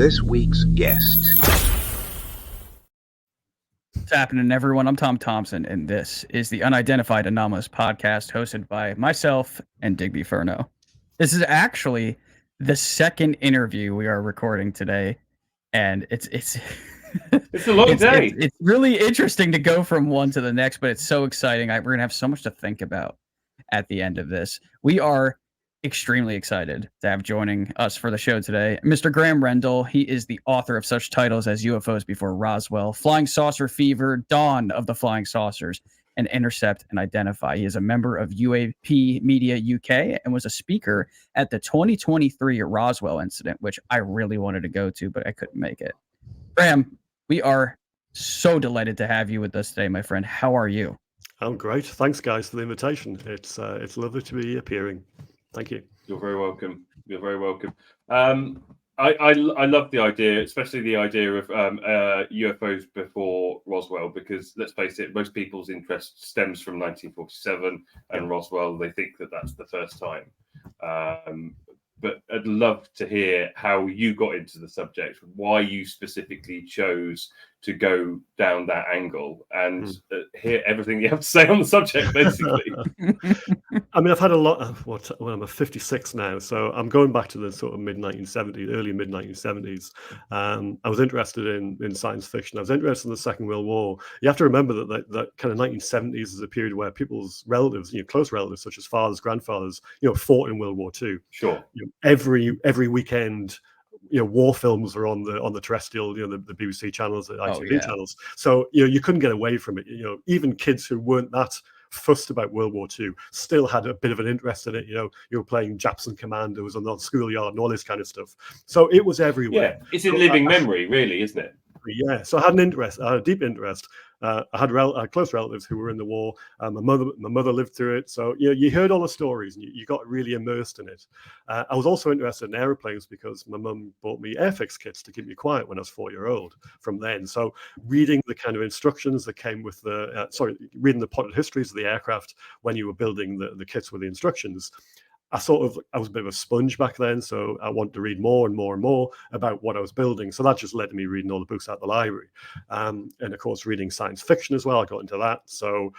this week's guest. What's happening, everyone? I'm Tom Thompson, and this is the Unidentified Anomalous podcast hosted by myself and Digby Furno. This is actually the second interview we are recording today, and it's It's a long day. It's really interesting to go from one to the next, but it's so exciting. We're going to have so much to think about at the end of this. We are extremely excited to have joining us for the show today Mr. Graeme Rendell. He is the author of such titles as UFOs Before Roswell, Flying Saucer Fever, Dawn of the Flying Saucers, and Intercept and Identify. He is a member of UAP Media UK and was a speaker at the 2023 Roswell incident, which I really wanted to go to, but I couldn't make it. Graeme, we are so delighted to have you with us today, my friend. How are you? I'm great. Thanks, guys, for the invitation. It's lovely to be appearing. Thank you. You're very welcome. You're very welcome. I love the idea, especially the idea of UFOs before Roswell, because let's face it, most people's interest stems from 1947 and Roswell. They think that that's the first time. But I'd love to hear how you got into the subject, why you specifically chose to go down that angle, and hear everything you have to say on the subject, basically. I mean, I've had a lot of I'm 56 now, so I'm going back to the sort of mid-1970s, early mid-1970s. I was interested in science fiction. I was interested in the Second World War. You have to remember that kind of 1970s is a period where people's relatives, close relatives, such as fathers, grandfathers, fought in World War II. Sure. Every weekend, war films are on the terrestrial, the BBC channels, the ITV channels. So you couldn't get away from it. Even kids who weren't that fussed about World War II still had a bit of an interest in it. You were playing Japs Commandos on the schoolyard and all this kind of stuff. So it was everywhere. Yeah, it's in living memory, really, isn't it? Yeah, so I had a deep interest. I had close relatives who were in the war. My mother lived through it, so you heard all the stories and you got really immersed in it. I was also interested in airplanes because my mum bought me airfix kits to keep me quiet when I was 4-year-old. From then, so reading the kind of instructions that came with reading the potted histories of the aircraft when you were building the kits with the instructions. I was a bit of a sponge back then, so I wanted to read more and more and more about what I was building. So that just led to me reading all the books out of the library. And of course, reading science fiction as well. I got into that. So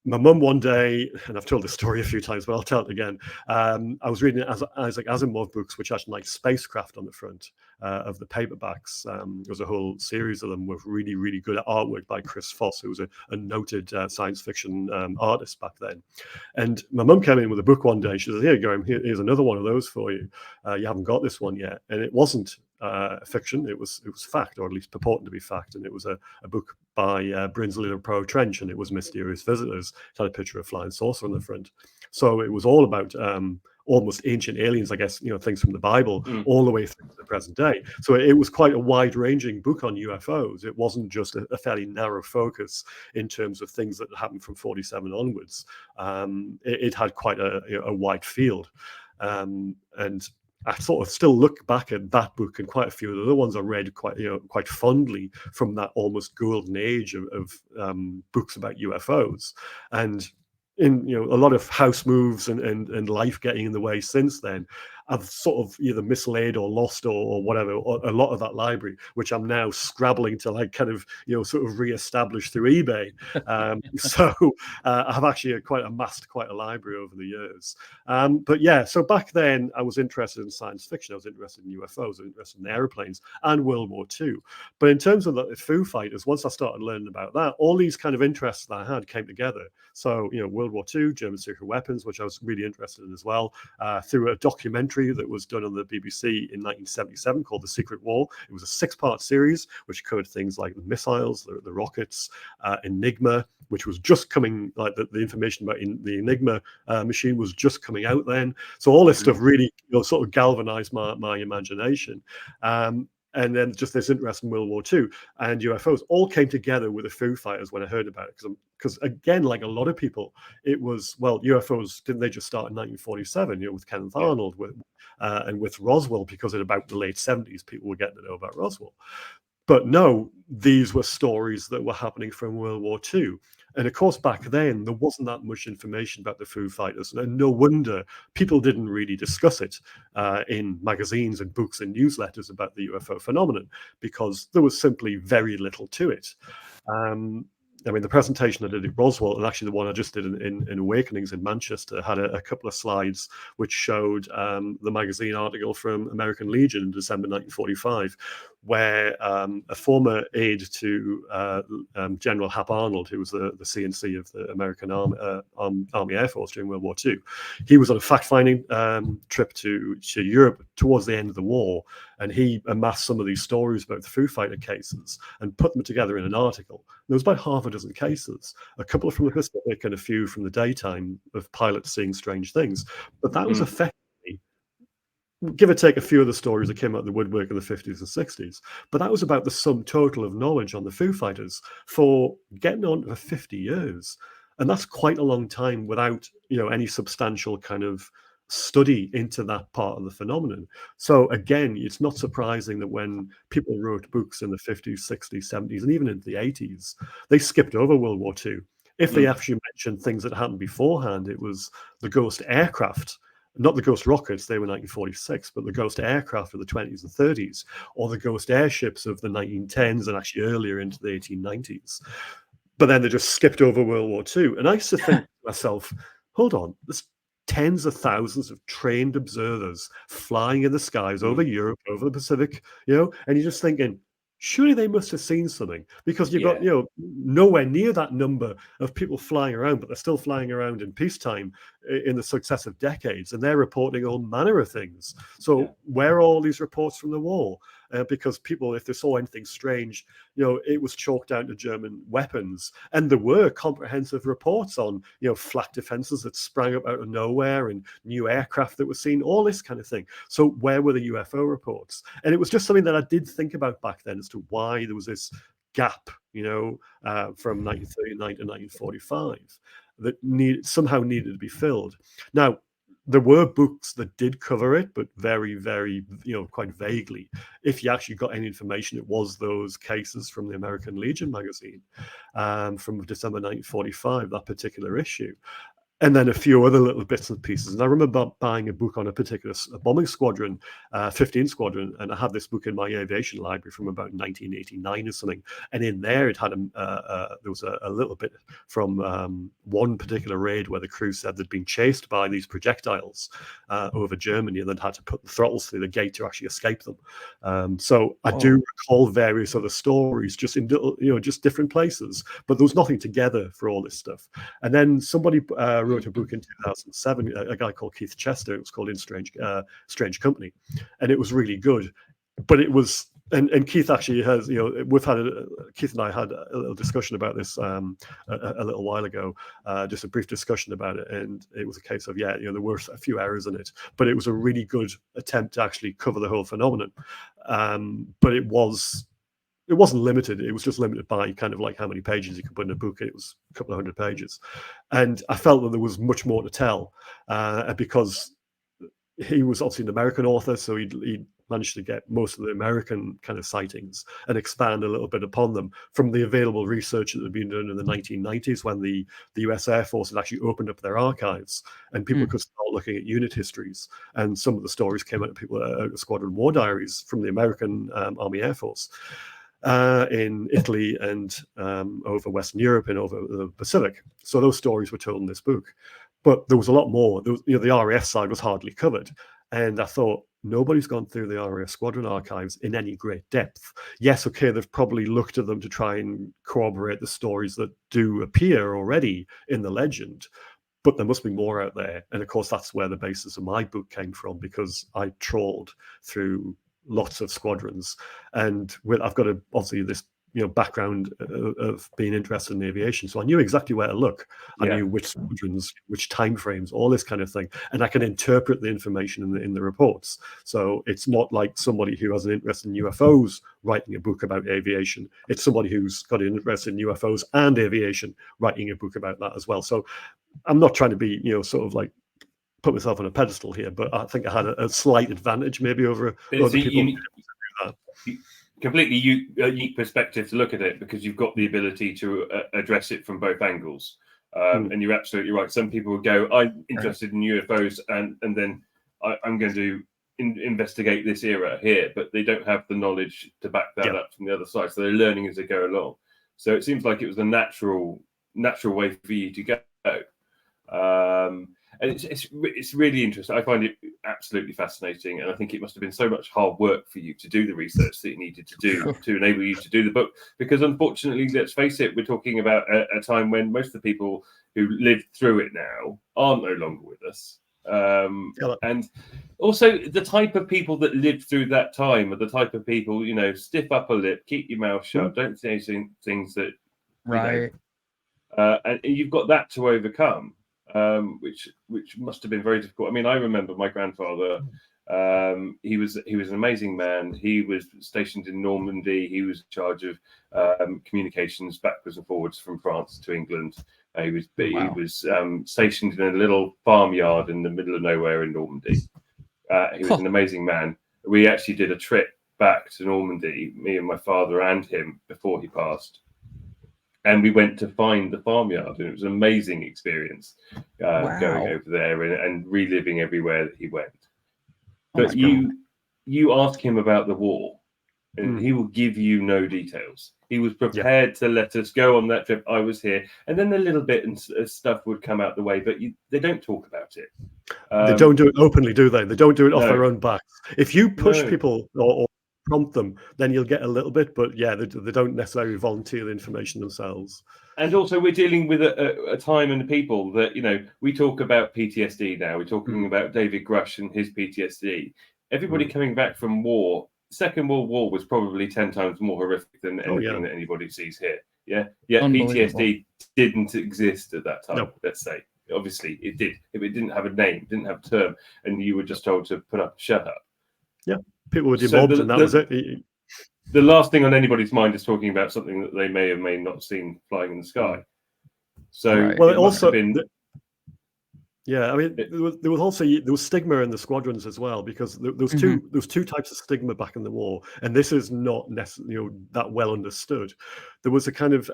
my mum one day, and I've told this story a few times, but I'll tell it again. I was reading Isaac Asimov books, which had like spacecraft on the front of the paperbacks. There was a whole series of them with really, really good artwork by Chris Foss, who was a noted science fiction artist back then. And my mum came in with a book one day. She said, "Here, Graeme, here's another one of those for you. You haven't got this one yet." And it wasn't fiction. It was fact, or at least purporting to be fact. And it was a book by Brinsley and Pro Trench, and it was Mysterious Visitors. It had a picture of a flying saucer on the front. So it was all about almost ancient aliens, I guess, things from the Bible, all the way through to the present day. So it was quite a wide-ranging book on UFOs. It wasn't just a fairly narrow focus in terms of things that happened from 47 onwards. It had quite a wide field. And I sort of still look back at that book and quite a few of the other ones I read quite fondly from that almost golden age of books about UFOs. And in a lot of house moves and life getting in the way since then, I've sort of either mislaid or lost or whatever a lot of that library, which I'm now scrabbling to sort of reestablish through eBay. So I've actually amassed quite a library over the years. But yeah, so back then I was interested in science fiction. I was interested in UFOs. I was interested in airplanes and World War II. But in terms of the Foo Fighters, once I started learning about that, all these kind of interests that I had came together. So World War II, German secret weapons, which I was really interested in as well, through a documentary that was done on the BBC in 1977 called The Secret War. It was a 6-part series which covered things like the missiles, the rockets, Enigma, which was just coming, like the information about the Enigma machine was just coming out then. So all this stuff really sort of galvanized my imagination. And then just this interest in World War II and UFOs all came together with the Foo Fighters when I heard about it. Because again, like a lot of people, it was, UFOs, didn't they just start in 1947, with Kenneth Arnold and with Roswell, because at about the late 70s, people were getting to know about Roswell. But no, these were stories that were happening from World War II. And of course, back then, there wasn't that much information about the Foo Fighters. And no wonder people didn't really discuss it in magazines and books and newsletters about the UFO phenomenon, because there was simply very little to it. I mean, the presentation I did at Roswell, and actually the one I just did in Awakenings in Manchester, had a couple of slides which showed the magazine article from American Legion in December 1945, where a former aide to General Hap Arnold, who was the CNC of the American Army Air Force during World War II, he was on a fact-finding trip to Europe towards the end of the war, and he amassed some of these stories about the Foo Fighter cases and put them together in an article. There was about half a dozen cases, a couple from the Pacific and a few from the daytime of pilots seeing strange things. But that was effectively, give or take a few of the stories that came out of the woodwork in the 50s and 60s. But that was about the sum total of knowledge on the Foo Fighters for getting on for 50 years. And that's quite a long time without, any substantial kind of study into that part of the phenomenon. So again, it's not surprising that when people wrote books in the 50s, 60s, 70s, and even into the 80s, they skipped over World War II. If they actually mentioned things that happened beforehand, it was the ghost aircraft, not the ghost rockets, they were 1946, but the ghost aircraft of the 20s and 30s, or the ghost airships of the 1910s and actually earlier into the 1890s. But then they just skipped over World War II. And I used to think to myself, hold on, there's tens of thousands of trained observers flying in the skies over Europe, over the Pacific, and you're just thinking, surely they must have seen something, because you've got, nowhere near that number of people flying around, but they're still flying around in peacetime in the successive decades, and they're reporting all manner of things. So where are all these reports from the war? Because people, if they saw anything strange, it was chalked down to German weapons. And there were comprehensive reports on, flak defenses that sprang up out of nowhere and new aircraft that were seen, all this kind of thing. So where were the UFO reports? And it was just something that I did think about back then as to why there was this gap, from 1939 to 1945 that somehow needed to be filled. Now, there were books that did cover it, but very, very, quite vaguely. If you actually got any information, it was those cases from the American Legion magazine from December 1945, that particular issue. And then a few other little bits and pieces. And I remember buying a book on a particular bombing squadron, 15 Squadron, and I had this book in my aviation library from about 1989 or something. And in there, it had there was a little bit from one particular raid where the crew said they'd been chased by these projectiles over Germany, and then had to put the throttles through the gate to actually escape them. So I do recall various other stories, just in just different places, but there was nothing together for all this stuff. And then somebody wrote a book in 2007, a guy called Keith Chester. It was called In Strange Company, and it was really good. But it was, and Keith actually has, Keith and I had a little discussion about this a little while ago, just a brief discussion about it, and it was a case of there were a few errors in it, but it was a really good attempt to actually cover the whole phenomenon. But it wasn't limited. It was just limited by kind of like how many pages you could put in a book. It was a couple of hundred pages. And I felt that there was much more to tell because he was obviously an American author, so he managed to get most of the American kind of sightings and expand a little bit upon them from the available research that had been done in the 1990s when the US Air Force had actually opened up their archives and people could start looking at unit histories. And some of the stories came out of people squadron war diaries from the American Army Air Force. In Italy and over Western Europe and over the Pacific. So those stories were told in this book. But there was a lot more. There was, the RAF side was hardly covered. And I thought, nobody's gone through the RAF squadron archives in any great depth. Yes, okay, they've probably looked at them to try and corroborate the stories that do appear already in the legend. But there must be more out there. And of course, that's where the basis of my book came from, because I trawled through lots of squadrons, and I've got obviously this background of being interested in aviation, so I knew exactly where to look. I knew which squadrons, which time frames, all this kind of thing, and I can interpret the information in the reports. So it's not like somebody who has an interest in UFOs writing a book about aviation. It's somebody who's got an interest in UFOs and aviation writing a book about that as well. So I'm not trying to be sort of like put myself on a pedestal here, but I think I had a slight advantage maybe over other people. completely unique perspective to look at it, because you've got the ability to address it from both angles. And you're absolutely right. Some people would go, I'm interested in UFOs, and then I'm going to investigate this era here, but they don't have the knowledge to back that up from the other side. So they're learning as they go along. So it seems like it was a natural way for you to go. And it's really interesting. I find it absolutely fascinating, and I think it must have been so much hard work for you to do the research that you needed to do to enable you to do the book. Because unfortunately, let's face it, we're talking about a time when most of the people who lived through it now are no longer with us. And also the type of people that lived through that time are the type of people, stiff upper lip, keep your mouth shut, don't say things that, and you've got that to overcome. Which must have been very difficult. I mean, I remember my grandfather. He was an amazing man. He was stationed in Normandy. He was in charge of communications backwards and forwards from France to England. He was stationed in a little farmyard in the middle of nowhere in Normandy. He was an amazing man. We actually did a trip back to Normandy, me and my father and him, before he passed. And we went to find the farmyard, and it was an amazing experience going over there and reliving everywhere that he went. But you ask him about the war, and he will give you no details. He was prepared to let us go on that trip. I was here, and then a little bit and stuff would come out the way, but they don't talk about it. They don't do it openly, do they? They don't do it off their own backs. If you push people or prompt them, then you'll get a little bit, but they don't necessarily volunteer the information themselves. And also, we're dealing with a time and people that, we talk about PTSD now. We're talking about David Grush and his PTSD. Everybody coming back from war, Second World War was probably 10 times more horrific than anything that anybody sees here. Yeah. PTSD didn't exist at that time, let's say. Obviously, it did. If it didn't have a name, didn't have a term, and you were just told to put up, shut up. Yeah. People were demobbed, and that was it. The last thing on anybody's mind is talking about something that they may or may not seen flying in the sky. So, well, it also been. I mean, there was stigma in the squadrons as well, because there was two types of stigma back in the war, and this is not necessarily that well understood. There was a kind of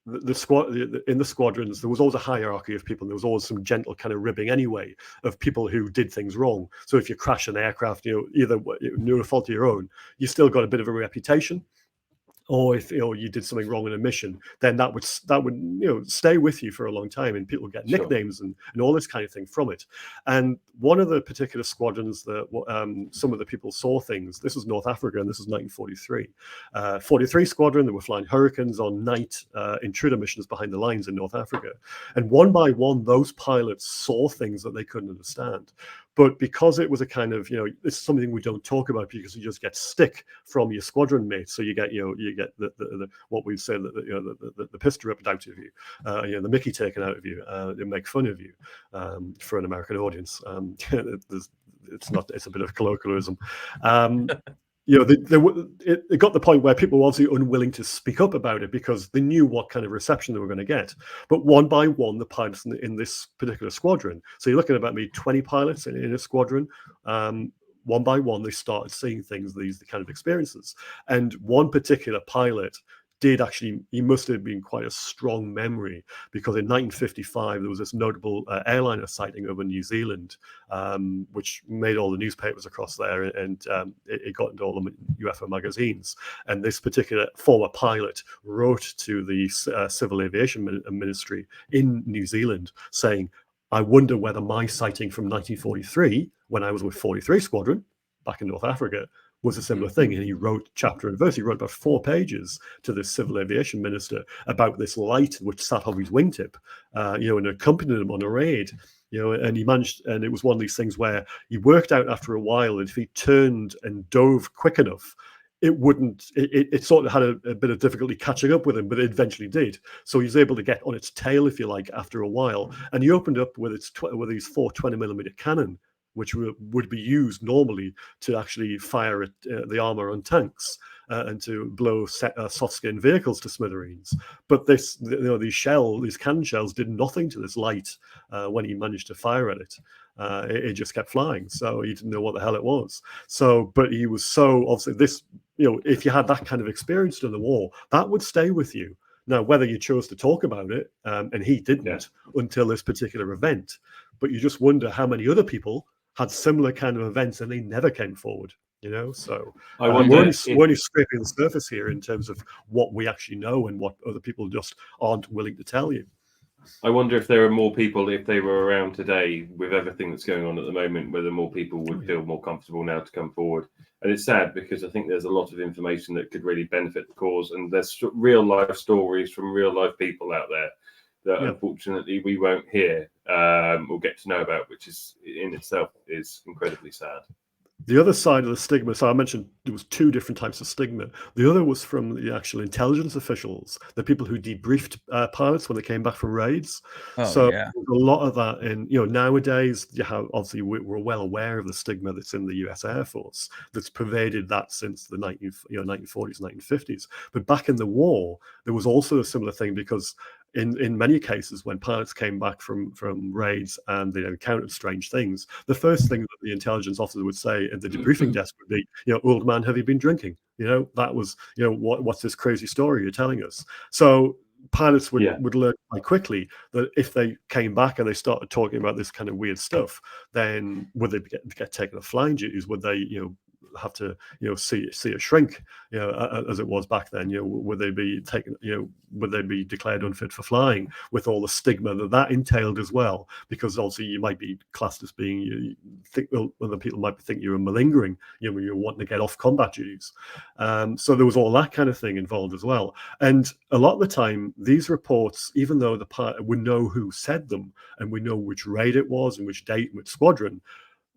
in the squadrons, there was always a hierarchy of people, and there was always some gentle kind of ribbing anyway of people who did things wrong. So if you crash an aircraft, either no fault of your own, you still got a bit of a reputation. Or if you did something wrong in a mission, then that would stay with you for a long time, and people get nicknames and all this kind of thing from it. And one of the particular squadrons that some of the people saw things. This was North Africa, and this was 1943. 43 Squadron. They were flying Hurricanes on night intruder missions behind the lines in North Africa, and one by one, those pilots saw things that they couldn't understand. But because it was a kind of, it's something we don't talk about, because you just get stick from your squadron mates. So you get, the what we say, the piss ripped out of you, the Mickey taken out of you, they make fun of you, for an American audience. It's a bit of colloquialism. It got the point where people were obviously unwilling to speak up about it, because they knew what kind of reception they were going to get. But one by one, the pilots in this particular squadron, so you're looking at about maybe 20 pilots in a squadron, one by one, they started seeing things, these kind of experiences. And one particular pilot he must have been quite a strong memory, because in 1955 there was this notable airliner sighting over New Zealand, which made all the newspapers across there, and it got into all the UFO magazines. And this particular former pilot wrote to the Civil Aviation Ministry in New Zealand saying, "I wonder whether my sighting from 1943, when I was with 43 Squadron back in North Africa, was a similar thing." And he wrote chapter and verse. He wrote about 4 pages to the Civil Aviation Minister about this light which sat on his wingtip, and accompanied him on a raid. And he managed, and it was one of these things where he worked out after a while that if he turned and dove quick enough, it sort of had a bit of difficulty catching up with him, but it eventually did. So he was able to get on its tail, if you like, after a while. And he opened up with with these 4 20mm cannon, which would be used normally to actually fire at the armor on tanks. and to blow soft-skinned vehicles to smithereens. But these cannon shells did nothing to this light when he managed to fire at it. It just kept flying, so he didn't know what the hell it was. So, but he was so obviously this. If you had that kind of experience during the war, that would stay with you. Now, whether you chose to talk about it, and he didn't until this particular event, but you just wonder how many other people had similar kind of events and they never came forward. So I wonder we're only scraping the surface here in terms of what we actually know and what other people just aren't willing to tell you. I wonder if there are more people, if they were around today with everything that's going on at the moment, whether more people would feel more comfortable now to come forward. And it's sad because I think there's a lot of information that could really benefit the cause. And there's real life stories from real life people out there that unfortunately we won't hear or get to know about, which is in itself is incredibly sad. The other side of the stigma, so I mentioned there was two different types of stigma. The other was from the actual intelligence officials, the people who debriefed pilots when they came back from raids. So a lot of that, and nowadays you have, obviously we're well aware of the stigma that's in the US Air Force that's pervaded that since the 1940s, 1950s. But back in the war, there was also a similar thing because in many cases, when pilots came back from raids and they encountered strange things, the first thing that the intelligence officer would say at the debriefing desk would be, "Old man, have you been drinking?" That was, what's this crazy story you're telling us? So pilots would learn quite quickly that if they came back and they started talking about this kind of weird stuff, then would they get taken off flying duties? Would they, have to see a shrink as it was back then? Would they be taken, would they be declared unfit for flying with all the stigma that entailed as well? Because obviously you might be classed as being, other people might think you were malingering, when you're wanting to get off combat duties. So there was all that kind of thing involved as well. And a lot of the time these reports, even though we know who said them and we know which raid it was and which date and which squadron,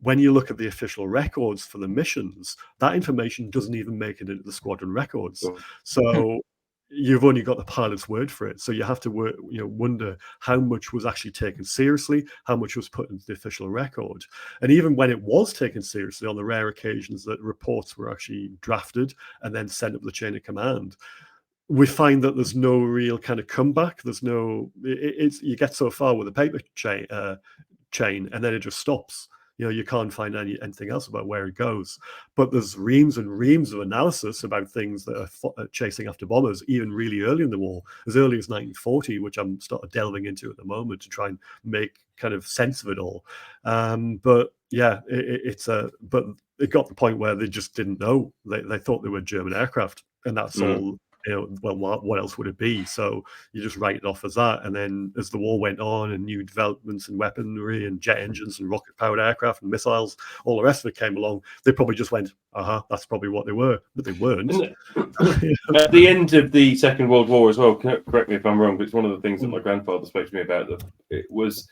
when you look at the official records for the missions, that information doesn't even make it into the squadron records. So you've only got the pilot's word for it. So you have to wonder how much was actually taken seriously, how much was put into the official record. And even when it was taken seriously, on the rare occasions that reports were actually drafted and then sent up the chain of command, we find that there's no real kind of comeback. There's no, you get so far with the paper chain and then it just stops. You can't find anything else about where it goes. But there's reams and reams of analysis about things that are chasing after bombers, even really early in the war, as early as 1940, which I'm started delving into at the moment to try and make kind of sense of it all. But yeah, but it got to the point where they just didn't know. They thought they were German aircraft, and that's all. Well, what else would it be? So you just write it off as that. And then as the war went on and new developments and weaponry and jet engines and rocket-powered aircraft and missiles, all the rest of it came along, they probably just went, that's probably what they were. But they weren't. At the end of the Second World War as well, correct me if I'm wrong, but it's one of the things that my grandfather spoke to me about, that it was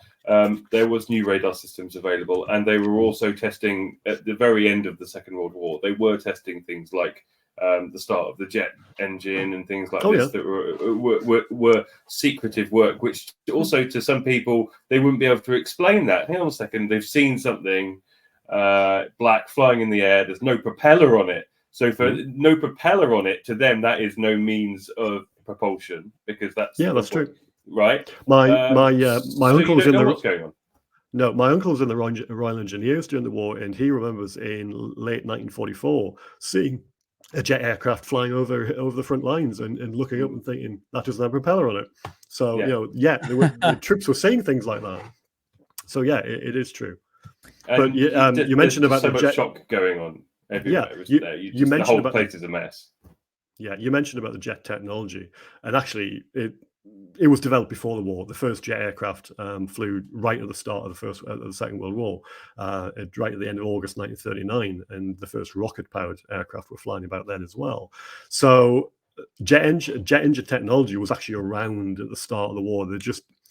there was new radar systems available, and they were also testing at the very end of the Second World War. They were testing things like the start of the jet engine and things like this that were secretive work, which also to some people they wouldn't be able to explain that. Hang on a second, they've seen something black flying in the air. There's no propeller on it, so for no propeller on it, to them that is no means of propulsion, because that's true, right? My uncle was in the what's going on. No, my uncle was in the Royal Engineers during the war, and he remembers in late 1944 seeing a jet aircraft flying over the front lines and looking up and thinking that doesn't have a propeller on it. So the troops were saying things like that. So it is true. And but you mentioned about so the much jet shock going on everywhere. You mentioned the whole about place is a mess. Yeah, you mentioned about the jet technology, and actually it was developed before the war. The first jet aircraft flew right at the start of the Second World War, right at the end of August 1939, and the first rocket-powered aircraft were flying about then as well. So jet engine technology was actually around at the start of the war. There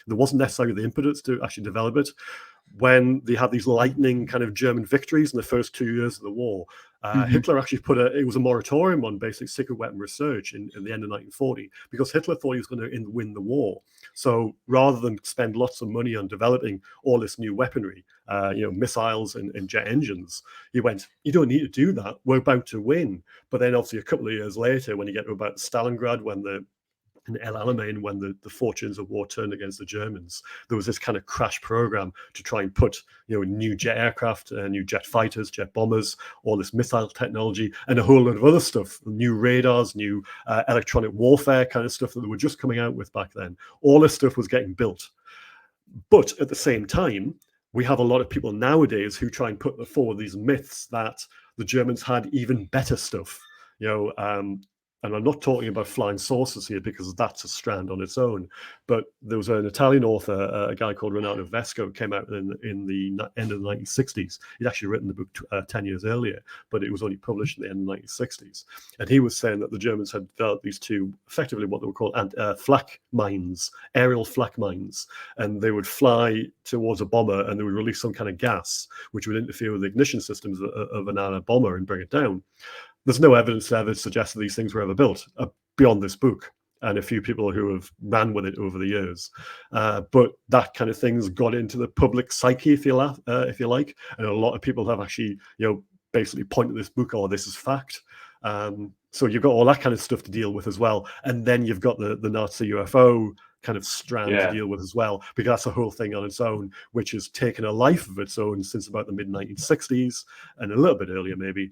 wasn't necessarily the impetus to actually develop it. when they had these lightning kind of German victories in the first 2 years of the war, Hitler actually it was a moratorium on basic secret weapon research in the end of 1940, because Hitler thought he was going to win the war. So rather than spend lots of money on developing all this new weaponry, missiles and jet engines, he went, you don't need to do that. We're about to win. But then obviously a couple of years later, when you get to about Stalingrad, in El Alamein, when the fortunes of war turned against the Germans, there was this kind of crash program to try and put new jet aircraft, new jet fighters, jet bombers, all this missile technology, and a whole lot of other stuff, new radars, new electronic warfare kind of stuff that they were just coming out with back then. All this stuff was getting built. But at the same time, we have a lot of people nowadays who try and put forward these myths that the Germans had even better stuff. And I'm not talking about flying saucers here, because that's a strand on its own. But there was an Italian author, a guy called Renato Vesco, came out in the end of the 1960s. He'd actually written the book 10 years earlier, but it was only published in the end of the 1960s. And he was saying that the Germans had developed these two, effectively what they were called flak mines, aerial flak mines. And they would fly towards a bomber and they would release some kind of gas, which would interfere with the ignition systems of an bomber and bring it down. There's no evidence to ever suggest that these things were ever built beyond this book and a few people who have ran with it over the years. But that kind of thing's got into the public psyche, if you like. And a lot of people have actually, basically pointed this book, oh, this is fact. So you've got all that kind of stuff to deal with as well. And then you've got the Nazi UFO kind of strand to deal with as well, because that's a whole thing on its own, which has taken a life of its own since about the mid-1960s and a little bit earlier maybe,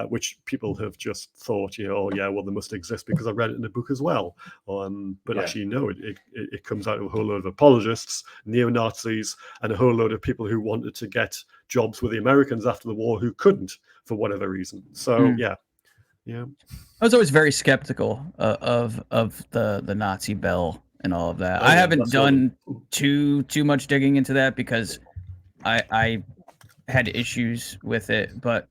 which people have just thought, oh yeah, well, they must exist because I read it in the book as well. But actually, no, it comes out of a whole load of apologists, neo-Nazis, and a whole load of people who wanted to get jobs with the Americans after the war who couldn't for whatever reason. So yeah. I was always very skeptical of the Nazi bell and all of that. I haven't done too much digging into that because I had issues with it. But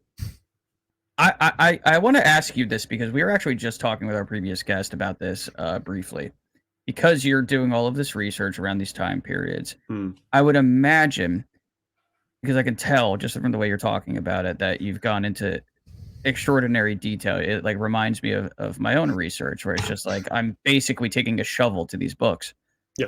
I want to ask you this, because we were actually just talking with our previous guest about this briefly. Because you're doing all of this research around these time periods, I would imagine, because I can tell just from the way you're talking about it, that you've gone into extraordinary detail. It like reminds me of my own research, where it's just like I'm basically taking a shovel to these books. Yeah.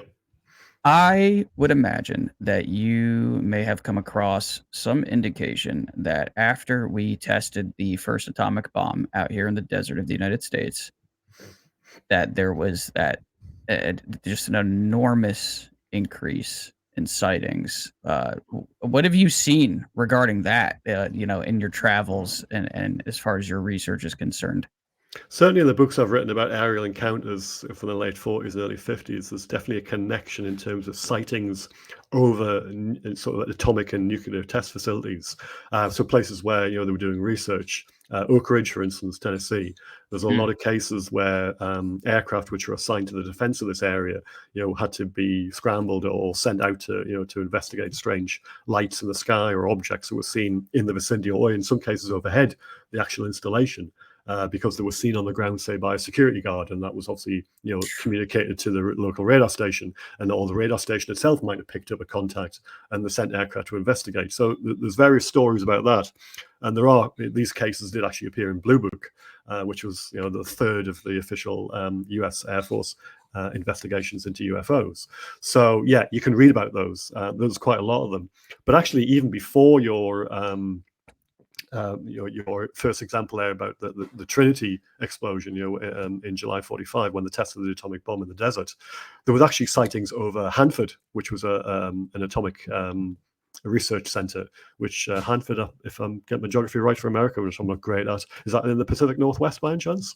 I would imagine that you may have come across some indication that after we tested the first atomic bomb out here in the desert of the United States, that there was just an enormous increase in sightings. What have you seen regarding that, in your travels and as far as your research is concerned? Certainly in the books I've written about aerial encounters from the late 40s and early 50s, there's definitely a connection in terms of sightings over sort of atomic and nuclear test facilities. So places where, they were doing research. Oak Ridge, for instance, Tennessee, there's a lot of cases where aircraft which were assigned to the defense of this area, had to be scrambled or sent out to investigate strange lights in the sky or objects that were seen in the vicinity, or in some cases overhead the actual installation. Because they were seen on the ground, say, by a security guard, and that was obviously, communicated to the local radar station, and or the radar station itself might have picked up a contact and they sent aircraft to investigate. So there's various stories about that, and these cases did actually appear in Blue Book, which was, the third of the official U.S. Air Force investigations into UFOs. So yeah, you can read about those. There's quite a lot of them, but actually, even before your first example there about the Trinity explosion, in July 45, when they tested the atomic bomb in the desert, there was actually sightings over Hanford, which was an atomic research center, which Hanford, if I'm getting my geography right for America, which I'm not great at, is that in the Pacific Northwest by any chance?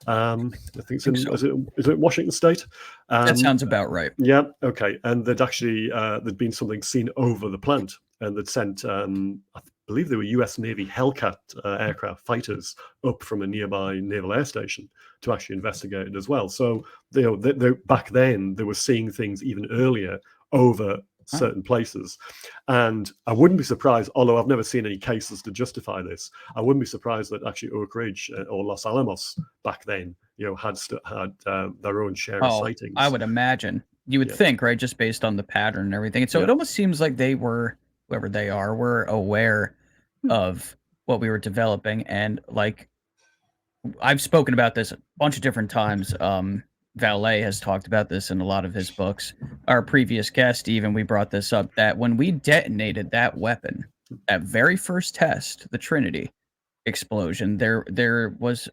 I think it's is it Washington State? That sounds about right. Yeah, okay. And there'd been something seen over the plant, and they'd sent I believe there were US Navy Hellcat aircraft fighters up from a nearby naval air station to actually investigate it as well. So they back then they were seeing things even earlier over certain places. And I wouldn't be surprised, although I've never seen any cases to justify this, I wouldn't be surprised that actually Oak Ridge or Los Alamos back then, had their own share of sightings. I would imagine. you would think, right, just based on the pattern and everything. And so it almost seems like they were, whoever they are, were aware of what we were developing. And like, I've spoken about this a bunch of different times. Valet has talked about this in a lot of his books. Our previous guest, even, we brought this up, that when we detonated that weapon, that very first test, the Trinity explosion, there was,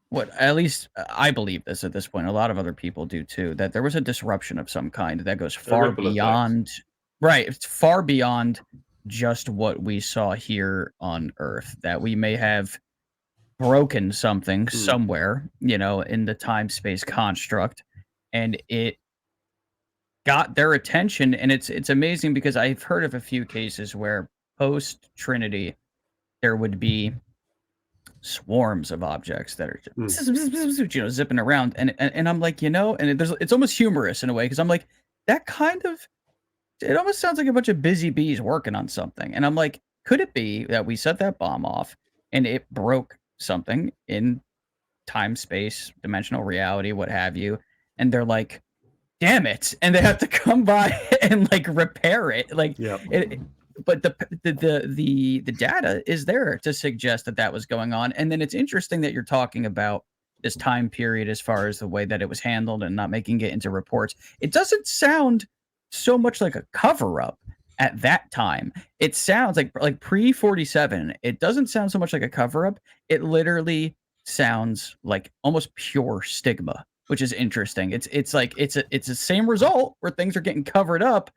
what, at least I believe this at this point, a lot of other people do too, that there was a disruption of some kind that goes far ripple effect. beyond, right, it's far beyond just what we saw here on Earth, that we may have broken something somewhere, you know, in the time-space construct, and it got their attention. And it's amazing, because I've heard of a few cases where post Trinity there would be swarms of objects that are just, you know, zipping around, and I'm like, you know, and it's almost humorous in a way, because I'm like, that kind of, it almost sounds like a bunch of busy bees working on something. And I'm like, could it be that we set that bomb off and it broke something in time, space, dimensional reality, what have you? And they're like, damn it. And they have to come by and like repair it. Like, but the data is there to suggest that that was going on. And then it's interesting that you're talking about this time period as far as the way that it was handled and not making it into reports. It doesn't sound so much like a cover up at that time. It sounds like pre 47. It doesn't sound so much like a cover up. It literally sounds like almost pure stigma, which is interesting. It's like it's the same result where things are getting covered up,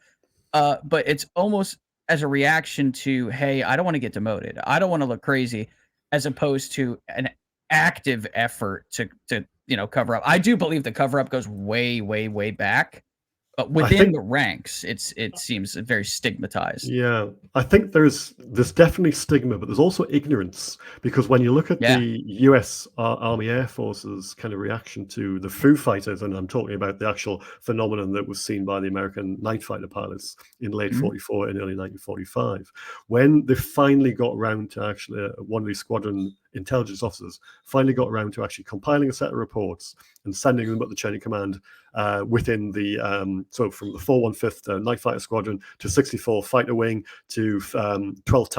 but it's almost as a reaction to, hey, I don't want to get demoted, I don't want to look crazy, as opposed to an active effort to you know, cover up. I do believe the cover up goes way back. But within the ranks, it seems very stigmatized. Yeah, I think there's definitely stigma, but there's also ignorance, because when you look at the U.S. Army Air Force's kind of reaction to the Foo Fighters, and I'm talking about the actual phenomenon that was seen by the American night fighter pilots in late 44 and early 1945, when they finally got around to actually, one of these squadron intelligence officers finally got around to actually compiling a set of reports and sending them up the chain of command, within the so from the 415th Night Fighter Squadron to 64th Fighter Wing to 12th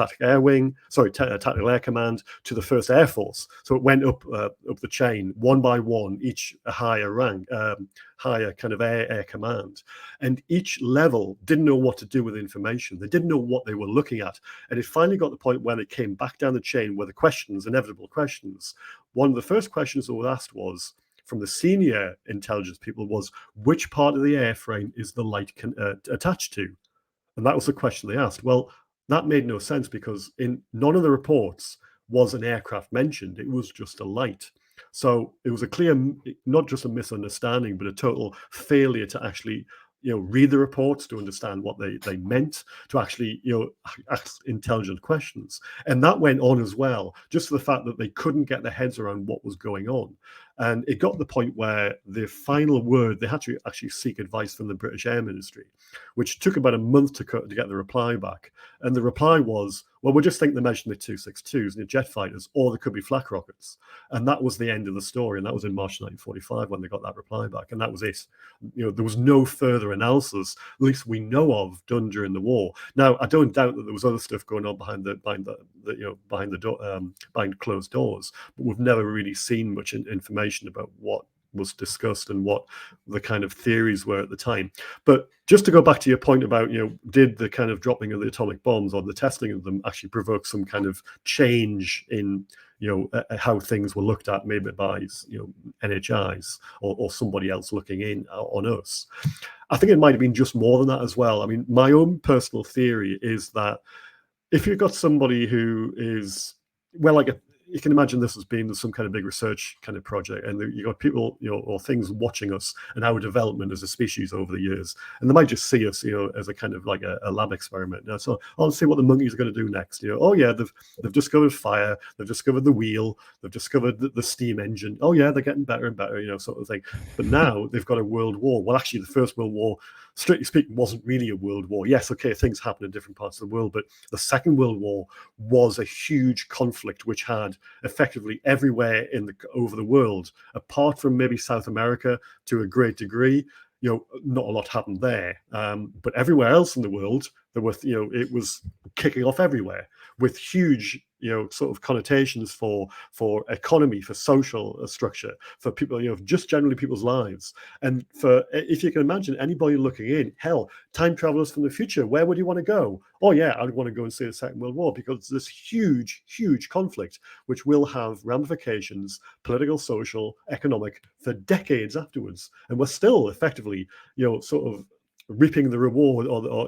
Tactical Air Command to the 1st Air Force. So it went up the chain one by one, each a higher rank, higher kind of air command, and each level didn't know what to do with the information. They didn't know what they were looking at, and it finally got to the point where it came back down the chain where the questions, inevitable questions. One of the first questions that was asked was, from the senior intelligence people, was, which part of the airframe is the light attached to? And that was the question they asked. Well, that made no sense, because in none of the reports was an aircraft mentioned. It was just a light. So it was a clear, not just a misunderstanding, but a total failure to actually, you know, read the reports to understand what they meant, to actually, you know, ask intelligent questions. And that went on as well, just for the fact that they couldn't get their heads around what was going on. And it got to the point where the final word, they had to actually seek advice from the British Air Ministry, which took about a month to get the reply back. And the reply was, well, we just think they're mentioning the 262s and the jet fighters, or there could be flak rockets. And that was the end of the story. And that was in March 1945 when they got that reply back. And that was it. You know, there was no further analysis, at least we know of, done during the war. Now, I don't doubt that there was other stuff going on behind closed doors, but we've never really seen much information about what was discussed and what the kind of theories were at the time. But just to go back to your point about, you know, did the kind of dropping of the atomic bombs or the testing of them actually provoke some kind of change in, you know, how things were looked at, maybe by, you know, NHIs or somebody else looking in on us? I think it might have been just more than that as well. I mean, my own personal theory is that if you've got somebody who is, well, like you can imagine this as being some kind of big research kind of project, and you got people, you know, or things watching us and our development as a species over the years, and they might just see us, you know, as a kind of like a lab experiment. You know, so I'll see what the monkeys are going to do next. You know, oh yeah, they've discovered fire, they've discovered the wheel, they've discovered the steam engine. Oh yeah, they're getting better and better, you know, sort of thing. But now they've got a world war. Well, actually, the First World War, strictly speaking, wasn't really a world war. Yes, okay, things happened in different parts of the world, but the Second World War was a huge conflict which had effectively everywhere over the world, apart from maybe South America to a great degree. not a lot happened there. But everywhere else in the world, there were, it was kicking off everywhere with huge, sort of connotations for economy, for social structure, for people, just generally people's lives. And if you can imagine anybody looking in, hell, time travelers from the future, where would you want to go? Oh yeah, I'd want to go and see the Second World War, because this huge, huge conflict, which will have ramifications, political, social, economic, for decades afterwards. And we're still effectively, sort of reaping the reward, or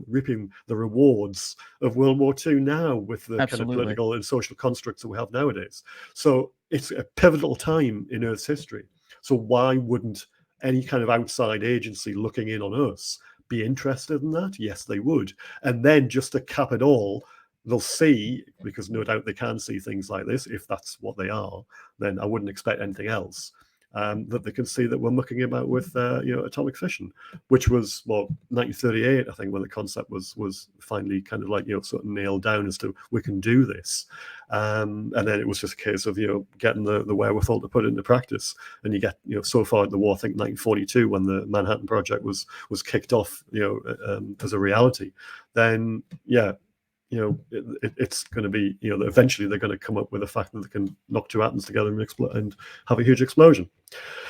reaping the rewards of World War II now, with the kind of political and social constructs that we have nowadays. So it's a pivotal time in Earth's history. So why wouldn't any kind of outside agency looking in on us be interested in that? Yes, they would. And then, just to cap it all, they'll see, because no doubt they can see things like this, if that's what they are, then I wouldn't expect anything else. That they can see that we're mucking about with, atomic fission, which was 1938, I think, when the concept was finally kind of sort of nailed down as to we can do this, and then it was just a case of getting the wherewithal to put it into practice. And you get so far in the war, I think 1942, when the Manhattan Project was kicked off, as a reality, then it's going to be, eventually they're going to come up with the fact that they can knock two atoms together and have a huge explosion.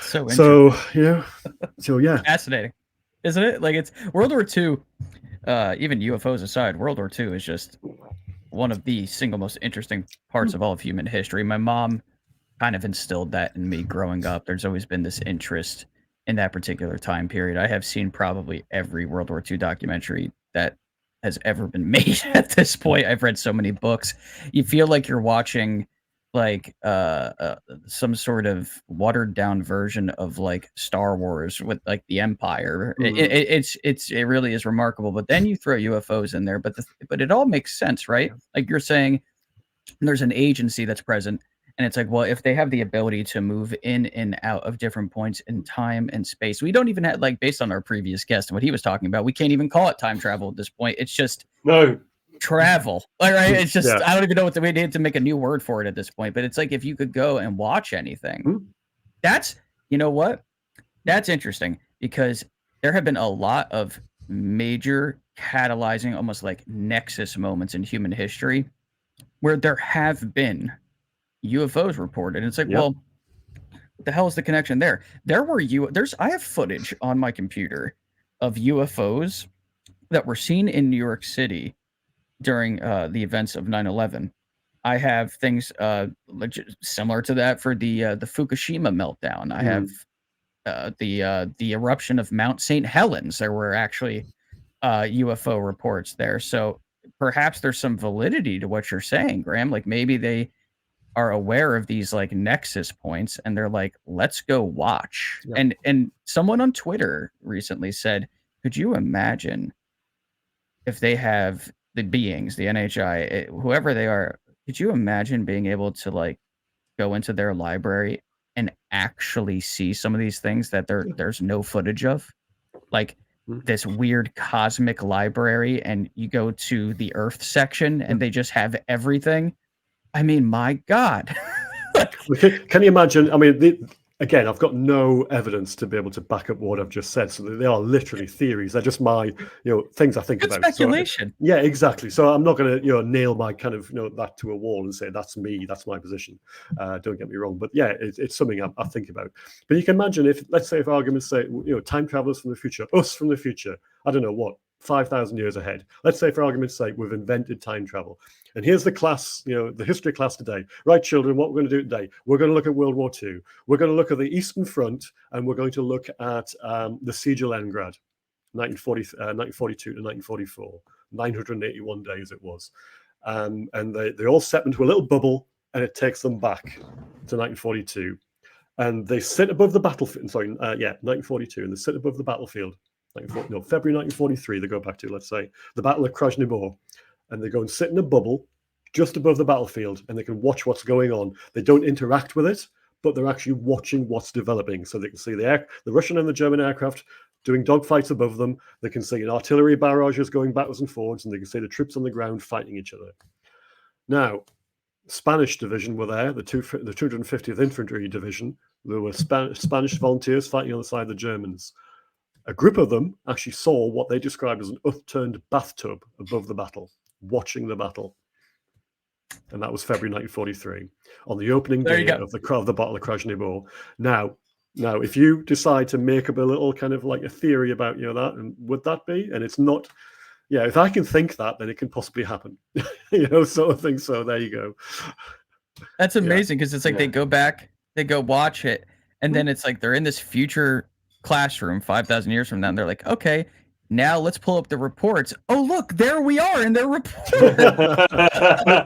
So yeah, fascinating, isn't it? Like, it's World War II. Even UFOs aside, World War II is just one of the single most interesting parts of all of human history. My mom kind of instilled that in me growing up. There's always been this interest in that particular time period. I have seen probably every World War II documentary that has ever been made at this point. I've read so many books. You feel like you're watching some sort of watered down version of like Star Wars with like the Empire. It really is remarkable. But then you throw UFOs in there, but it all makes sense, right? Like you're saying, there's an agency that's present. And it's like, well, if they have the ability to move in and out of different points in time and space, we don't even have, like, based on our previous guest and what he was talking about, we can't even call it time travel at this point. It's just travel. All right. It's just, I don't even know what we need to make a new word for it at this point. But it's like, if you could go and watch anything, that's, you know what? That's interesting, because there have been a lot of major catalyzing, almost like nexus moments in human history where there have been UFOs reported. And it's like, well, what the hell is the connection there? I have footage on my computer of UFOs that were seen in New York City during the events of 9/11. I have things similar to that for the Fukushima meltdown. I have the eruption of Mount St. Helens. There were actually UFO reports there. So perhaps there's some validity to what you're saying, Graeme. Like, maybe they are aware of these like nexus points and they're like, let's go watch. And someone on Twitter recently said, could you imagine if they have the beings, the NHI, whoever they are, could you imagine being able to like go into their library and actually see some of these things that there's no footage of? Like this weird cosmic library, and you go to the Earth section and they just have everything. I mean, my God. Can you imagine? I mean, again, I've got no evidence to be able to back up what I've just said. So they are literally theories. They're just my, things I think about. Speculation. So, yeah, exactly. So I'm not going to, nail my kind of, that to a wall and say that's me, that's my position. Don't get me wrong, but yeah, it's something I think about. But you can imagine if, let's say, if arguments say, time travelers from the future, us from the future, I don't know what, 5,000 years ahead. Let's say, for argument's sake, we've invented time travel. And here's the class, the history class today. Right, children, what we're going to do today, we're going to look at World War II. We're going to look at the Eastern Front, and we're going to look at the siege of Leningrad, 1942 to 1944. 981 days it was. And they all step into a little bubble, and it takes them back to 1942. And they sit above the battlefield, 1942, and they sit above the battlefield. February 1943, they go back to, let's say, the Battle of Krasny Bor. And they go and sit in a bubble just above the battlefield, and they can watch what's going on. They don't interact with it, but they're actually watching what's developing. So they can see the Russian and the German aircraft doing dogfights above them. They can see an artillery barrages going backwards and forwards, and they can see the troops on the ground fighting each other. Now, Spanish division were there, the 250th Infantry Division. There were Spanish volunteers fighting on the side of the Germans. A group of them actually saw what they described as an upturned bathtub above the battle, watching the battle. And that was February 1943, on the opening day of the Battle of Krasny. Now, if you decide to make up a little kind of like a theory about that, and would that be? And it's not. Yeah, if I can think that, then it can possibly happen. Sort of thing. So there you go. That's amazing, because it's like they go back, they go watch it, and then it's like they're in this future classroom 5,000 years from now, and they're like, okay, now let's pull up the reports. Oh, look, there we are in their report.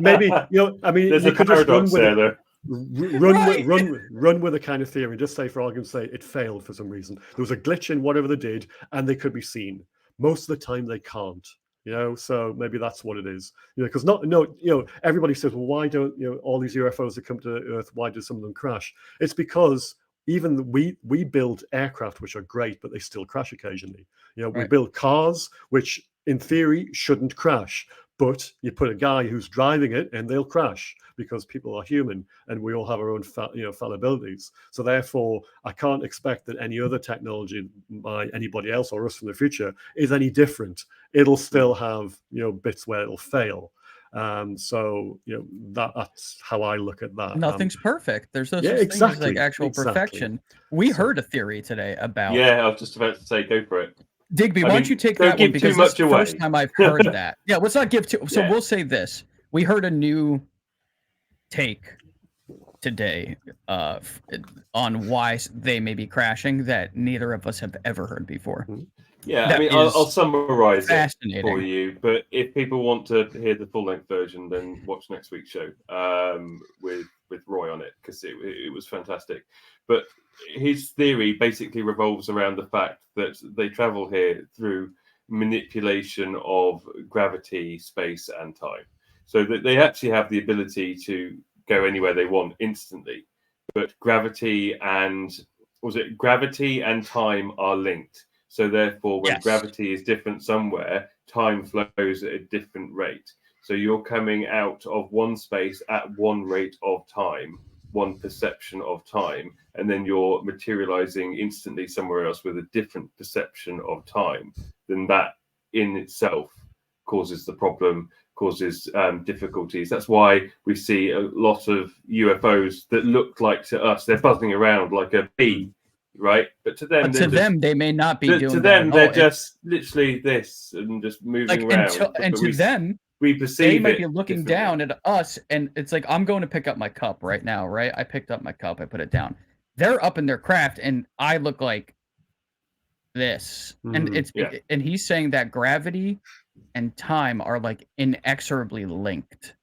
Maybe I mean, there's you a could just paradox there. Run with a kind of theory, and just say, for argument's sake, it failed for some reason. There was a glitch in whatever they did, and they could be seen. Most of the time, they can't. So maybe that's what it is. Because everybody says, well, why don't all these UFOs that come to Earth? Why do some of them crash? It's because even we build aircraft which are great, but they still crash occasionally. We build cars which, in theory, shouldn't crash. But you put a guy who's driving it, and they'll crash, because people are human, and we all have our own fallibilities. So therefore, I can't expect that any other technology by anybody else or us from the future is any different. It'll still have bits where it'll fail. So that's how I look at that. Nothing's perfect. There's no such thing as like actual perfection. We heard a theory today about. Yeah, I was just about to say, go for it. Digby, why don't you take that one, because it's the first time I've heard that. Yeah, let's not give too. So we'll say this: we heard a new take today on why they may be crashing that neither of us have ever heard before. Yeah, I mean, I'll summarize it for you, but if people want to hear the full-length version, then watch next week's show with Roy on it, because it was fantastic. But his theory basically revolves around the fact that they travel here through manipulation of gravity, space, and time. So that they actually have the ability to go anywhere they want instantly. But gravity and time are linked. So therefore, when gravity is different somewhere, time flows at a different rate. So you're coming out of one space at one rate of time, one perception of time, and then you're materializing instantly somewhere else with a different perception of time. Then that in itself causes the problem, causes difficulties. That's why we see a lot of UFOs that look like, to us, they're buzzing around like a bee. Right, but to them, they may not be doing. To them, they're just literally this and just moving around. And to them, we perceive they might be looking down at us, and it's like, I'm going to pick up my cup right now. Right, I picked up my cup, I put it down. They're up in their craft, and I look like this, and and he's saying that gravity and time are like inexorably linked.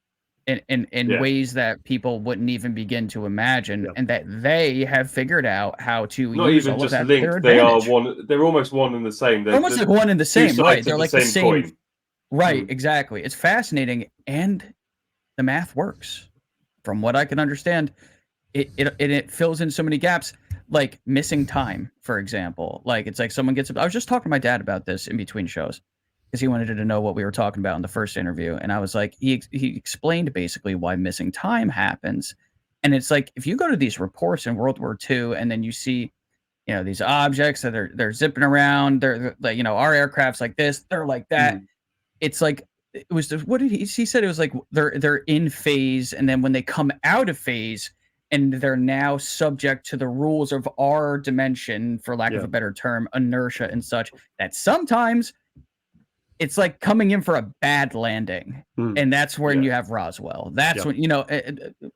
In ways that people wouldn't even begin to imagine, and that they have figured out how to not use even all just of that linked. They are one. They're almost one and the same. They're almost like one and the same, right? They're like the same coin. Right, exactly. It's fascinating, and the math works. From what I can understand, it fills in so many gaps, like missing time, for example. Like, it's like someone gets. I was just talking to my dad about this in between shows, because he wanted to know what we were talking about in the first interview. And I was like, he explained basically why missing time happens. And it's like, if you go to these reports in World War II, and then you see, these objects that they're zipping around, they're like, our aircraft's like this, they're like that. It's like, it was, what did he said? It was like, they're in phase. And then when they come out of phase, and they're now subject to the rules of our dimension, for lack of a better term, inertia and such, that sometimes it's like coming in for a bad landing. And that's when you have Roswell. That's when,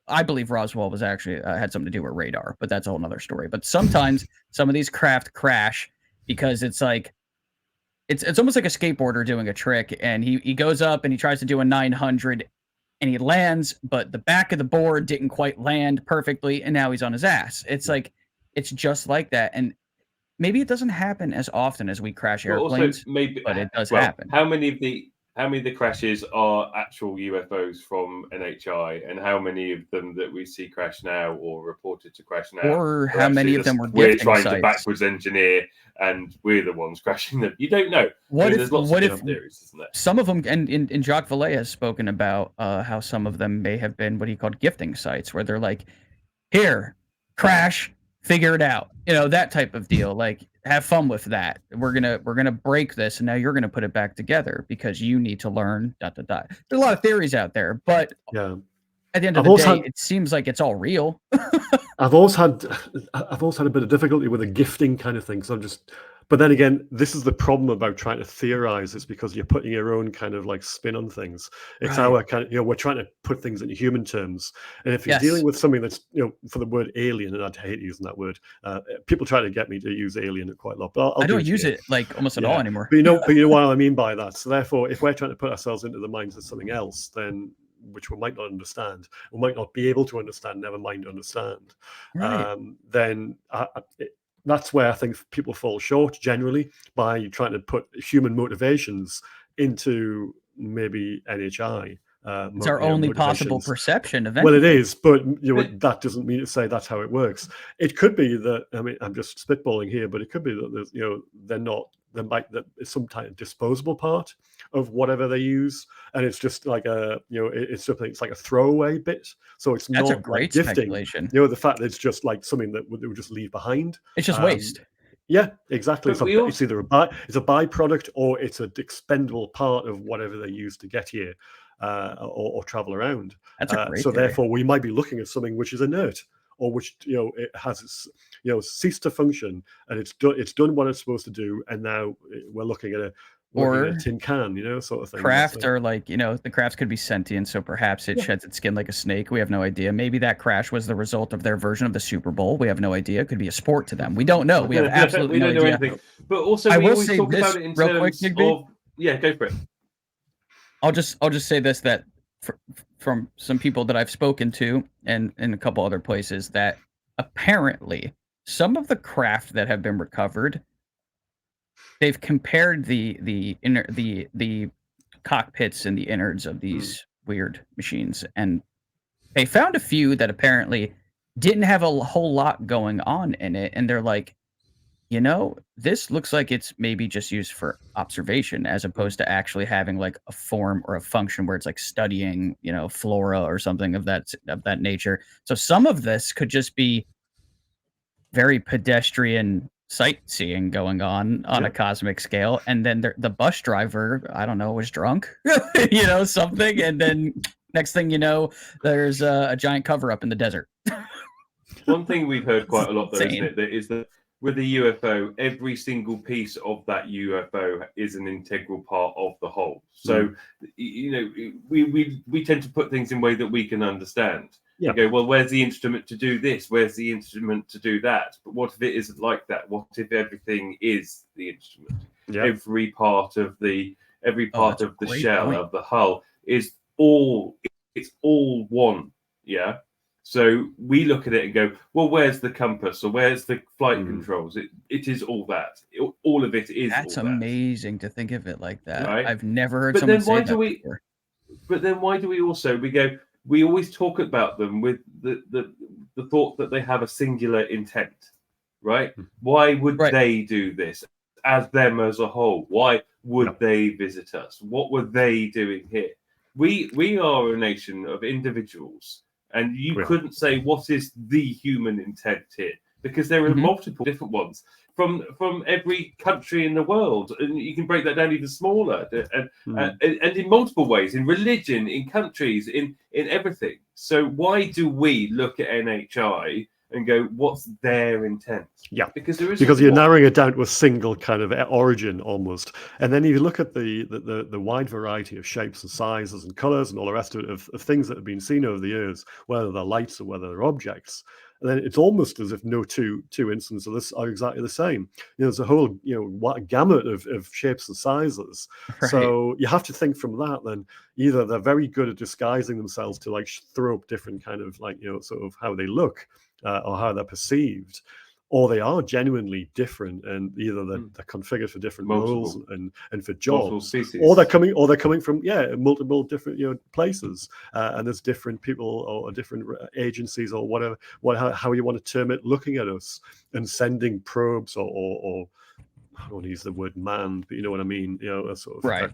I believe Roswell was actually had something to do with radar, but that's a whole nother story. But sometimes some of these craft crash because it's like, it's almost like a skateboarder doing a trick, and he goes up and he tries to do a 900 and he lands, but the back of the board didn't quite land perfectly, and now he's on his ass. It's like, it's just like that. And maybe it doesn't happen as often as we crash airplanes, but it does happen. How many of the crashes are actual UFOs from NHI, and how many of them that we see crash now or reported to crash now? Or how many of them we're trying to backwards engineer, and we're the ones crashing them? You don't know. There's lots of different theories, isn't there? Some of them, and Jacques Vallée has spoken about how some of them may have been what he called gifting sites, where they're like, here, crash, figure it out, that type of deal. Like, have fun with that. We're gonna break this, and now you're gonna put it back together because you need to learn. Dot dot dot. There's a lot of theories out there, but Yeah. at the end of I've the always day, had it seems like it's all real. I've always had a bit of difficulty with the gifting kind of thing. So but then again, this is the problem about trying to theorize. It's because you're putting your own kind of like spin on things. It's Right. our kind of, we're trying to put things into human terms. And if you're Yes. dealing with something that's, for the word alien, and I'd hate using that word, people try to get me to use alien quite a lot, but I'll I do don't use here. it like almost at all anymore. But you know what I mean by that. So therefore, if we're trying to put ourselves into the minds of something else, then which we might not understand, we might not be able to understand, never mind understand, Right. then that's where I think people fall short generally by trying to put human motivations into maybe NHI. It's our only possible motivations. perception of Well, it anything. is, but that doesn't mean to say that's how it works. It could be that, I mean, I'm just spitballing here, but it could be that there's, that it's some kind of disposable part of whatever they use, and it's just like it's something. It's like a throwaway bit, so it's That's a not great like gifting. speculation. The fact that it's just like something that they would just leave behind. It's just waste. Yeah, exactly. But It's either it's a byproduct or it's an expendable part of whatever they use to get here or travel around. That's a great So theory. therefore, we might be looking at something which is inert, or which it has ceased to function, and it's done what it's supposed to do, and now we're looking at a tin can, sort of thing. Craft, or like, the crafts could be sentient, so perhaps it sheds its skin like a snake. We have no idea. Maybe that crash was the result of their version of the Super Bowl. We have no idea. It could be a sport to them. We don't know. We have absolutely no idea. Anything. But also, I we will always say talk this about it in real quick, terms Nigby. of go for it. I'll just say this, that from some people that I've spoken to and in a couple other places, that apparently some of the craft that have been recovered, they've compared the cockpits and the innards of these weird machines, and they found a few that apparently didn't have a whole lot going on in it, and they're like, this looks like it's maybe just used for observation as opposed to actually having like a form or a function where it's like studying, flora or something of that nature. So some of this could just be very pedestrian sightseeing going on a cosmic scale, and then the bus driver, I don't know, was drunk, something, and then next thing you know, there's a giant cover up in the desert. One thing we've heard quite a lot, though, isn't it, that is that with a UFO, every single piece of that UFO is an integral part of the whole. So, we tend to put things in a way that we can understand. Yeah. You go, well, where's the instrument to do this? Where's the instrument to do that? But what if it isn't like that? What if everything is the instrument? Yeah. Every part of the shell point. of the hull is all one. Yeah. So we look at it and go, well, where's the compass or where's the flight controls? It is all that. All of it is. That's all amazing to think of it like that. Right? I've never heard someone say that before. But then why do we also we always talk about them with the thought that they have a singular intent, right? Why would they do this as them as a whole? Why would they visit us? What were they doing here? We are a nation of individuals. And you couldn't say what is the human intent here, because there are multiple different ones from every country in the world, and you can break that down even smaller, and in multiple ways, in religion, in countries, in everything. So why do we look at NHI and go, what's their intent? Yeah, because you're narrowing it down to a single kind of origin almost, and then you look at the wide variety of shapes and sizes and colors and all the rest of it of things that have been seen over the years, whether they're lights or whether they're objects. And then it's almost as if no two instances of this are exactly the same. There's a whole gamut of shapes and sizes. Right. So you have to think from that. Then either they're very good at disguising themselves to like throw up different kind of sort of how they look or how they're perceived, or they are genuinely different, and either they're configured for different roles and for jobs, or they're coming from multiple different places, and there's different people or different agencies or whatever, how you want to term it, looking at us and sending probes or I don't want to use the word manned, but you know what I mean, you know, a sort of Right.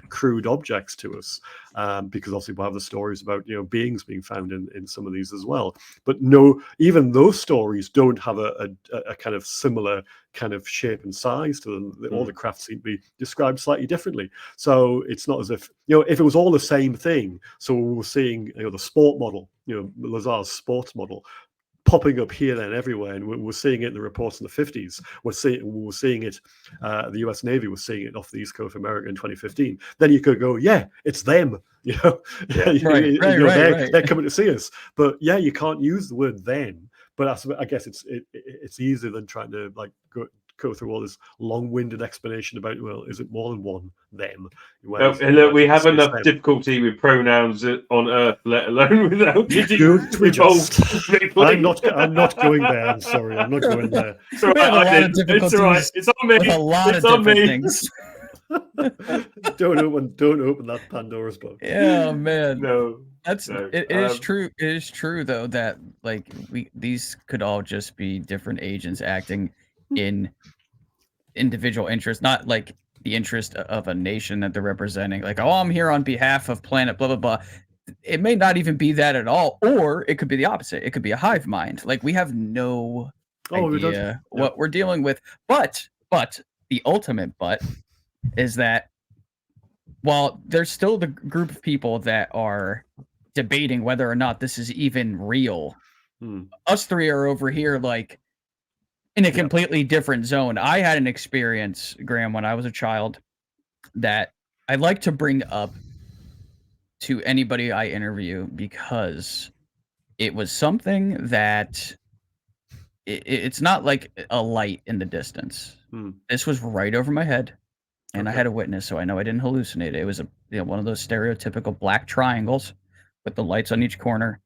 crude objects to us, because obviously we'll have the stories about, you know, beings being found in some of these as well. But no, even those stories don't have a kind of similar kind of shape and size to them. All the crafts seem to be described slightly differently. So it's not as if, you know, if it was all the same thing. So we were seeing, you know, the sport model, you know, Lazar's sports model popping up here, there, and everywhere, and we're seeing it in the reports in the 50s. We're seeing it. The U.S. Navy was seeing it off the east coast of America in 2015. Then you could go, yeah, it's them. You know, they're coming to see us. But yeah, you can't use the word then. But I guess it's easier than trying to like go through all this long-winded explanation about, well, is it more than one them? Look, we have enough difficulty with pronouns on Earth, let alone without I'm not going there. I'm sorry, I'm not going there. We have a lot of difficulties. It's all right. It's on me. With a lot of different things. Don't open that Pandora's box. Yeah, man. No. It is true. It is true though that like these could all just be different agents acting in individual interest, not like the interest of a nation that they're representing. Like, oh, I'm here on behalf of planet blah blah blah. It may not even be that at all, or it could be the opposite. It could be a hive mind. Like we have no idea what we're dealing with. But the ultimate but is that while there's still the group of people that are debating whether or not this is even real, us three are over here like in a completely different zone. I had an experience, Graeme, when I was a child that I like to bring up to anybody I interview because it was something that it's not like a light in the distance. This was right over my head, and I had a witness, so I know I didn't hallucinate. It was one of those stereotypical black triangles with the lights on each corner.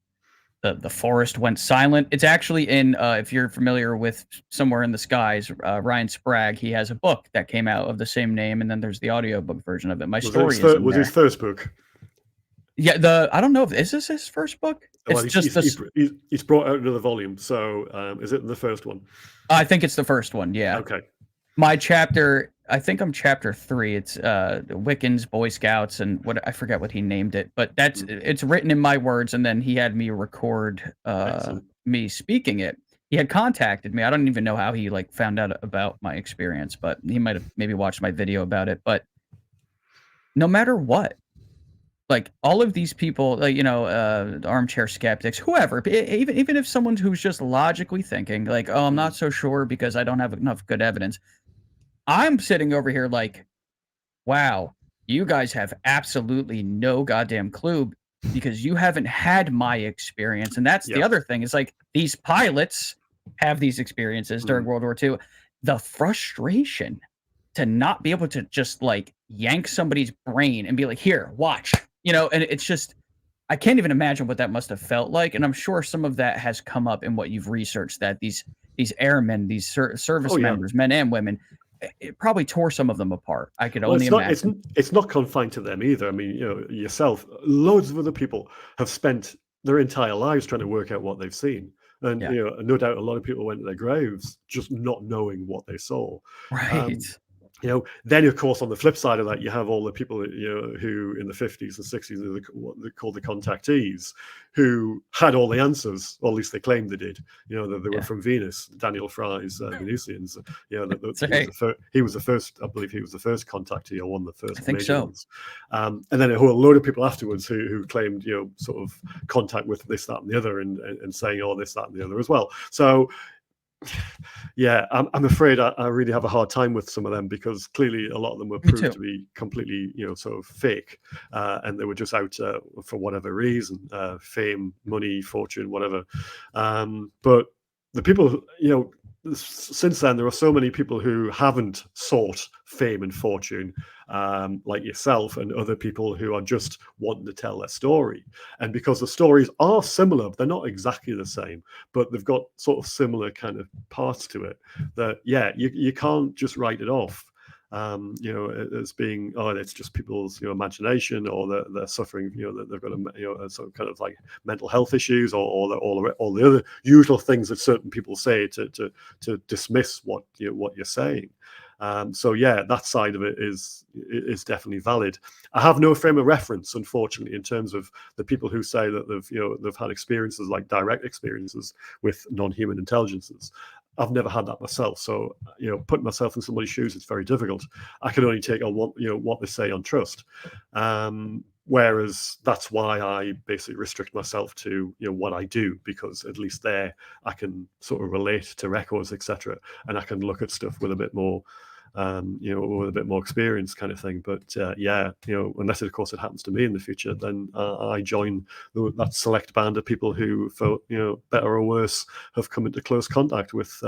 The forest went silent. It's actually in, if you're familiar with Somewhere in the Skies, Ryan Sprague, he has a book that came out of the same name, and then there's the audiobook version of it. My story was his first book. Yeah, I don't know if is this his first book. It's he's brought out another volume. So is it the first one? I think it's the first one. Yeah. Okay. My chapter, I think I'm chapter 3. It's Wiccans, Boy Scouts, and I forget what he named it, but it's written in my words, and then he had me record me speaking it. He had contacted me. I don't even know how he like found out about my experience, but he might have maybe watched my video about it. But no matter what, like all of these people, armchair skeptics, whoever, even if someone who's just logically thinking like, oh, I'm not so sure because I don't have enough good evidence. I'm sitting over here like, wow, you guys have absolutely no goddamn clue because you haven't had my experience. And that's the other thing is like these pilots have these experiences during World War II. The frustration to not be able to just like yank somebody's brain and be like, here, watch, and it's just, I can't even imagine what that must have felt like. And I'm sure some of that has come up in what you've researched, that these airmen, these service members, men and women, it probably tore some of them apart. I could only imagine. It's not confined to them either. I mean, yourself, loads of other people have spent their entire lives trying to work out what they've seen. And, no doubt a lot of people went to their graves just not knowing what they saw. Right. Then of course on the flip side of that, you have all the people who in the 50s and 60s what they called the contactees, who had all the answers, or at least they claimed they did. That they were from Venus. Daniel Fry's Venusians. He was the first. I believe he was the first contactee, or one of the first. I think so. Ones. And then a whole load of people afterwards who claimed sort of contact with this, that, and the other, and saying this, that, and the other as well. So. Yeah, I'm afraid I really have a hard time with some of them because clearly a lot of them were proved to be completely, sort of fake, and they were just out for whatever reason, fame, money, fortune, whatever. But the people, since then, there are so many people who haven't sought fame and fortune, like yourself and other people who are just wanting to tell their story. And because the stories are similar, they're not exactly the same, but they've got sort of similar kind of parts to it that, you can't just write it off, as being, it's just people's, imagination, or they're suffering, that they've got a some kind of like mental health issues, or all the other usual things that certain people say to dismiss what you're saying. So yeah, that side of it is definitely valid. I have no frame of reference, unfortunately, in terms of the people who say that they've had experiences, like direct experiences with non-human intelligences. I've never had that myself, so putting myself in somebody's shoes, it's very difficult. I can only take on what they say on trust. Whereas that's why I basically restrict myself to what I do, because at least there I can sort of relate to records, etc., and I can look at stuff with a bit more, with a bit more experience, kind of thing. But yeah, unless of course it happens to me in the future, then I join that select band of people who, for better or worse, have come into close contact with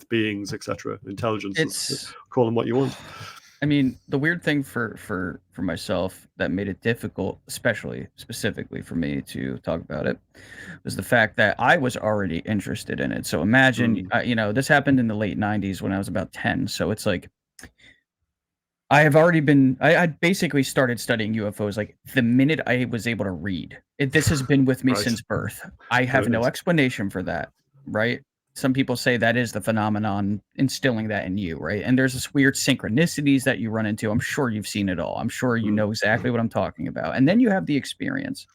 beings, etc., intelligences. Call them what you want. I mean, the weird thing for myself that made it difficult, specifically for me to talk about it, was the fact that I was already interested in it. So imagine, this happened in the late 90s when I was about 10. So it's like, I basically started studying UFOs like the minute I was able to read. This has been with me Right. since birth. I have no explanation for that, right? Some people say that is the phenomenon instilling that in you, right? And there's this weird synchronicities that you run into. I'm sure you've seen it all. I'm sure you know exactly what I'm talking about. And then you have the experience.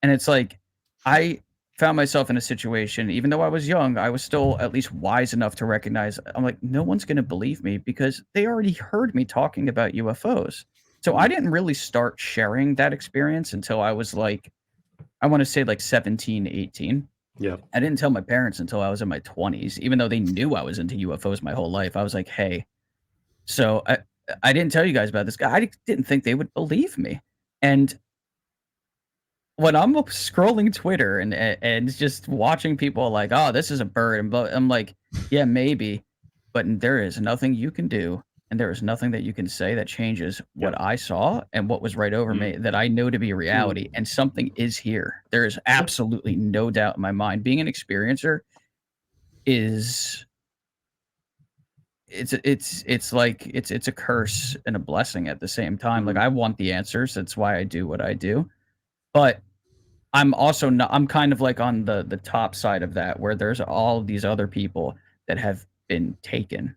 And it's like, I found myself in a situation, even though I was young, I was still at least wise enough to recognize, I'm like, no one's going to believe me because they already heard me talking about UFOs. So I didn't really start sharing that experience until I was like, I want to say like 17, 18. Yeah. I didn't tell my parents until I was in my 20s, even though they knew I was into UFOs my whole life. I was like, hey, so I didn't tell you guys about this guy. I didn't think they would believe me. And when I'm scrolling Twitter and just watching people like, oh, this is a bird, and I'm like, yeah, maybe, but there is nothing you can do, and there is nothing that you can say that changes what I saw and what was right over me that I know to be a reality, and something is here. There is absolutely no doubt in my mind. Being an experiencer is it's like it's a curse and a blessing at the same time. Like I want the answers. That's why I do what I do, but I'm also not, I'm kind of like on the top side of that, where there's all these other people that have been taken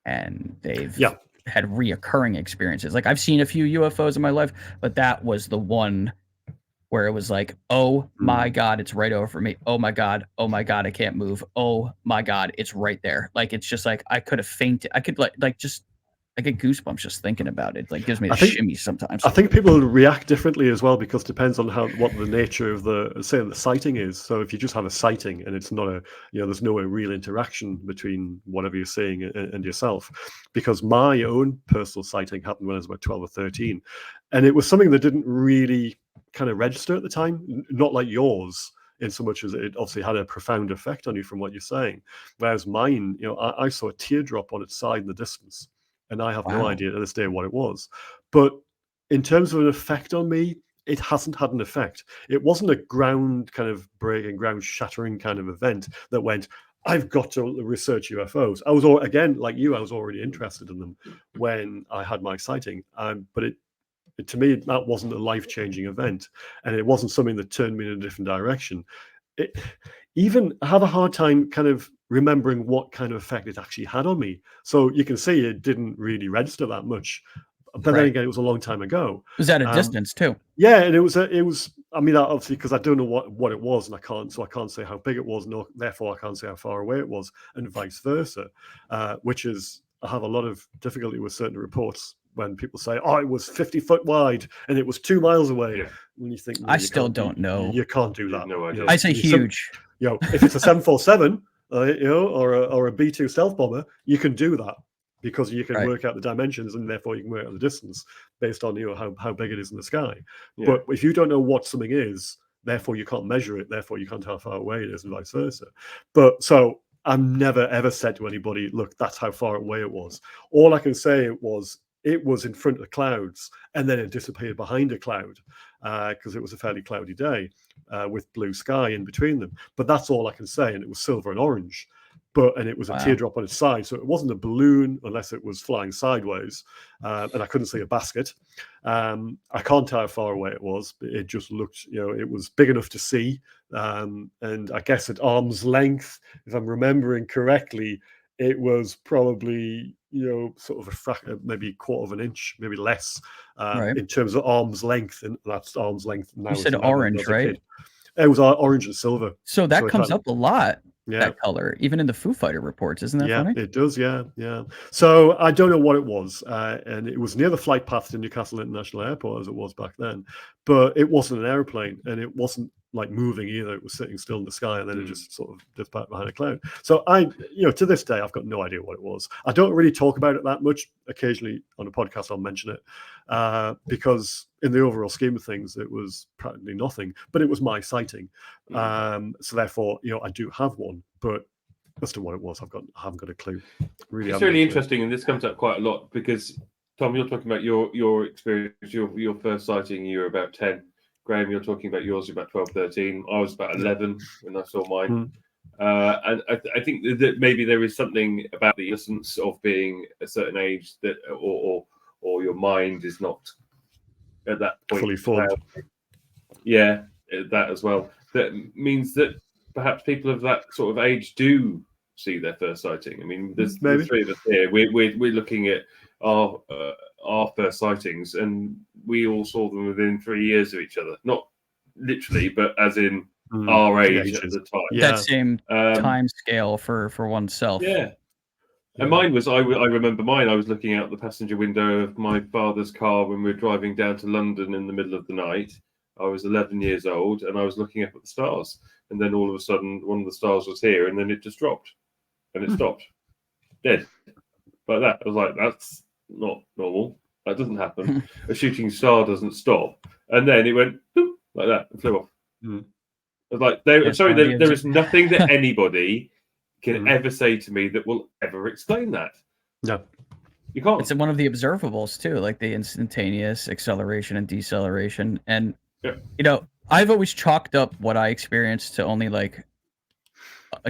and they've had reoccurring experiences. Like I've seen a few UFOs in my life, but that was the one where it was like, oh my God, it's right over for me. Oh my God, I can't move. Oh my God, it's right there. Like it's just like I could have fainted. I could just I get goosebumps just thinking about it. Like gives me the shimmy sometimes. I think people react differently as well, because it depends on what the nature of the sighting is. So if you just have a sighting and it's not there's no real interaction between whatever you're seeing and yourself. Because my own personal sighting happened when I was about 12 or 13, and it was something that didn't really kind of register at the time, not like yours, in so much as it obviously had a profound effect on you from what you're saying. Whereas mine, I saw a teardrop on its side in the distance. And I have no idea to this day what it was. But in terms of an effect on me, it hasn't had an effect. It wasn't a ground kind of breaking, ground shattering kind of event that went, I've got to research UFOs. I was, again, like you, I was already interested in them when I had my sighting. But to me, that wasn't a life-changing event. And it wasn't something that turned me in a different direction. Even I have a hard time kind of remembering what kind of effect it actually had on me. So you can see it didn't really register that much. But then again, it was a long time ago. It was at a distance too. Yeah, and it was. I mean, obviously, because I don't know what it was, and I can't say how big it was, nor therefore I can't say how far away it was, and vice versa. Which is, I have a lot of difficulty with certain reports when people say, "Oh, it was 50 foot wide and it was 2 miles away." Yeah. When you think, I still don't know. You can't do that. No idea. I say huge. If it's a 747, or a B-2 stealth bomber, you can do that because you can work out the dimensions, and therefore you can work out the distance based on how big it is in the sky. Yeah. But if you don't know what something is, therefore you can't measure it, therefore you can't tell how far away it is, and vice versa. But so I'm never ever said to anybody, look, that's how far away it was. All I can say it was in front of the clouds, and then it disappeared behind a cloud because it was a fairly cloudy day with blue sky in between them. But that's all I can say, and it was silver and orange. And it was a teardrop on its side, so it wasn't a balloon unless it was flying sideways, and I couldn't see a basket. I can't tell how far away it was, but it just looked, it was big enough to see, and I guess at arm's length, if I'm remembering correctly, it was probably, sort of maybe a quarter of an inch, maybe less, Right. in terms of arm's length, and that's arm's length now. You said than orange, as a right? kid. It was orange and silver. So that So it comes had- up a lot. Yeah. That color, even in the Foo Fighter reports, isn't that Yeah, funny? it does. Yeah. So I don't know what it was, and it was near the flight path to Newcastle International Airport as it was back then, but it wasn't an airplane, and it wasn't like moving either. It was sitting still in the sky, and then it just sort of dipped back behind a cloud. So to this day, I've got no idea what it was. I don't really talk about it that much. Occasionally on a podcast, I'll mention it, because in the overall scheme of things, it was practically nothing. But it was my sighting, so therefore, I do have one, but as to what it was, I haven't got a clue. Really, it's really interesting, and this comes up quite a lot because Tom, you're talking about your experience, your first sighting. You were about 10. Graeme, you're talking about yours. You're about 12, 13. I was about 11 when I saw mine. And I think that maybe there is something about the innocence of being a certain age that, or your mind is not at that point fully formed. Yeah, that as well. That means that perhaps people of that sort of age do see their first sighting. I mean, there's the three of us here. We're looking at our first sightings, and we all saw them within 3 years of each other. Not literally, but as in our age at the time. That same time scale for oneself. Yeah. And mine was, I remember mine, I was looking out the passenger window of my father's car when we were driving down to London in the middle of the night. I was 11 years old, and I was looking up at the stars. And then all of a sudden, one of the stars was here, and then it just dropped. And it stopped. Dead. Like that. I was like, that's not normal. That doesn't happen. A shooting star doesn't stop. And then it went boop, like that and flew off. I was like, there is nothing that anybody can ever say to me that will ever explain that. No. You can't. It's one of the observables too, like the instantaneous acceleration and deceleration. And I've always chalked up what I experienced to only like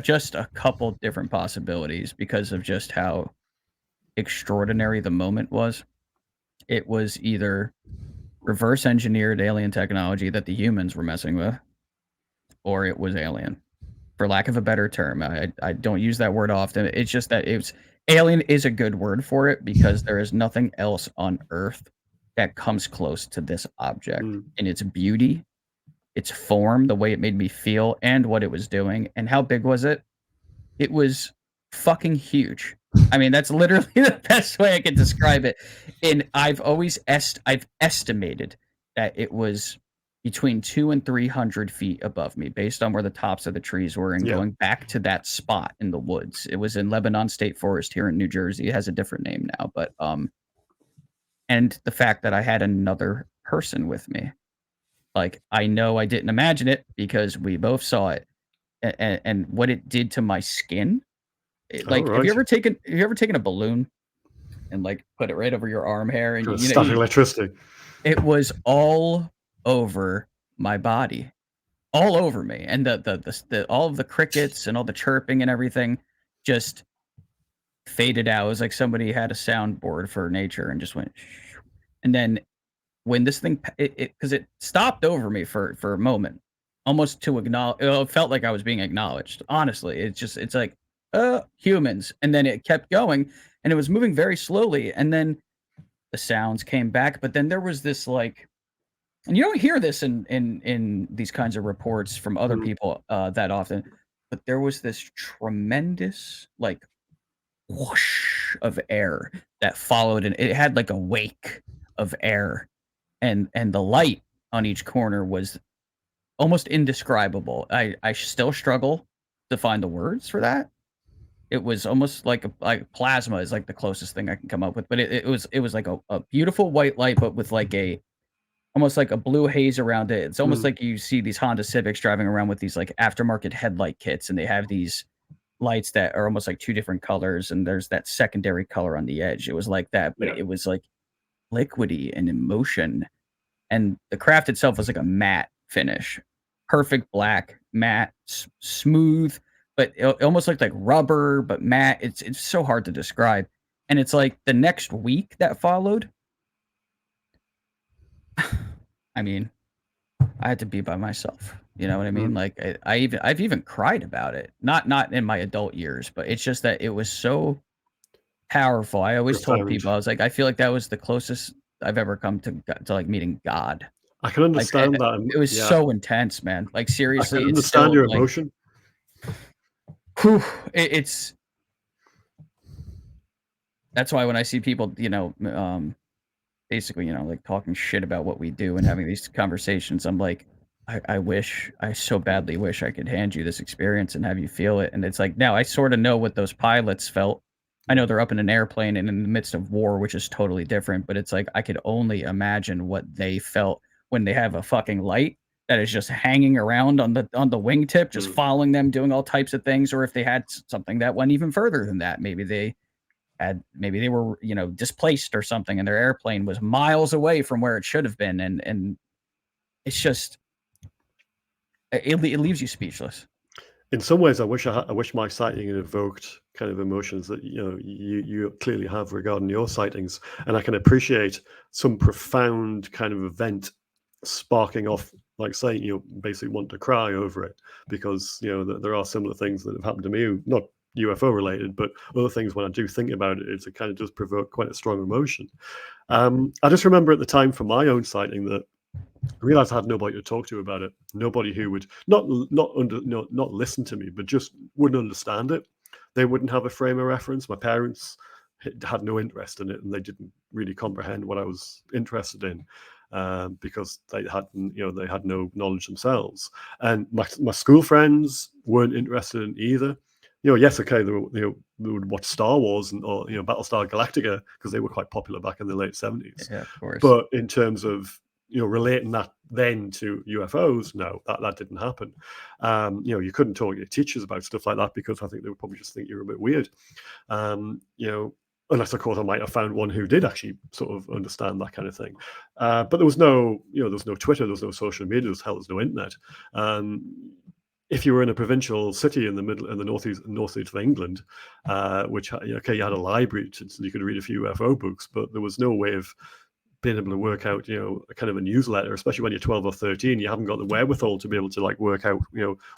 just a couple different possibilities because of just how extraordinary the moment was. It was either reverse engineered alien technology that the humans were messing with, or it was alien, for lack of a better term. I don't use that word often. It's just that alien is a good word for it because there is nothing else on Earth that comes close to this object in its beauty, its form, the way it made me feel, and what it was doing. And how big was it? It was fucking huge. I mean, that's literally the best way I can describe it. And I've estimated that it was between 200 and 300 feet above me, based on where the tops of the trees were, and going back to that spot in the woods. It was in Lebanon State Forest here in New Jersey. It has a different name now, but and the fact that I had another person with me, like, I know I didn't imagine it because we both saw it, and what it did to my skin. Like, have you ever taken a balloon and like put it right over your arm hair and static electricity? It was all over my body, all over me, and the all of the crickets and all the chirping and everything just faded out. It was like somebody had a soundboard for nature and just went, and then when this thing, because it stopped over me for a moment, almost to acknowledge. It felt like I was being acknowledged. Honestly, it's like humans, and then it kept going, and it was moving very slowly, and then the sounds came back, but then there was this like, and you don't hear this in these kinds of reports from other people that often, but there was this tremendous like whoosh of air that followed, and it had like a wake of air, and the light on each corner was almost indescribable. I still struggle to find the words for that. It was almost like plasma is like the closest thing I can come up with, but it was like a beautiful white light, but with like almost like a blue haze around it. It's almost like you see these Honda Civics driving around with these like aftermarket headlight kits, and they have these lights that are almost like two different colors, and there's that secondary color on the edge. It was like that, but it was like liquidy and in motion, and the craft itself was like a matte finish, perfect black, matte, smooth, but it almost looked like rubber, but matte. It's so hard to describe. And it's like the next week that followed, I mean, I had to be by myself. You know what I mean? Like I've even cried about it. Not in my adult years, but it's just that it was so powerful. I always told Profound. people, I was like, I feel like that was the closest I've ever come to like meeting God. I can Like understand that. And it was yeah, so intense, man. Like I seriously, can it's understand still your like, emotion. whew, it's that's why when I see people, you know, basically, you know, like talking shit about what we do and having these conversations, I'm like, I so badly wish I could hand you this experience and have you feel it. And it's like, now I sort of know what those pilots felt. I know they're up in an airplane and in the midst of war, which is totally different, but it's like, I could only imagine what they felt when they have a fucking light that is just hanging around on the wingtip, just following them, doing all types of things. Or if they had something that went even further than that, maybe they were, you know, displaced or something and their airplane was miles away from where it should have been. And it's just, it leaves you speechless. In some ways, I wish my sighting had evoked kind of emotions that you clearly have regarding your sightings, and I can appreciate some profound kind of event sparking off, like saying you basically want to cry over it, because there are similar things that have happened to me, not UFO related, but other things. When I do think about it, it kind of does provoke quite a strong emotion. I just remember at the time for my own sighting that I realized I had nobody to talk to about it. Nobody who would not listen to me, but just wouldn't understand it. They wouldn't have a frame of reference. My parents had no interest in it, and they didn't really comprehend what I was interested in, because they had no knowledge themselves. And my school friends weren't interested in either. Yes, okay, they would watch Star Wars or Battlestar Galactica because they were quite popular back in the late 70s. Yeah, of course. But in terms of relating that then to UFOs, no, that didn't happen. You couldn't talk to your teachers about stuff like that because I think they would probably just think you're a bit weird. Unless of course I might have found one who did actually sort of understand that kind of thing. But there was no Twitter, there was no social media, there was no internet. If you were in a provincial city in the northeast of England, which you had a library, so you could read a few UFO books, but there was no way of being able to work out, a kind of a newsletter, especially when you're 12 or 13, you haven't got the wherewithal to be able to work out,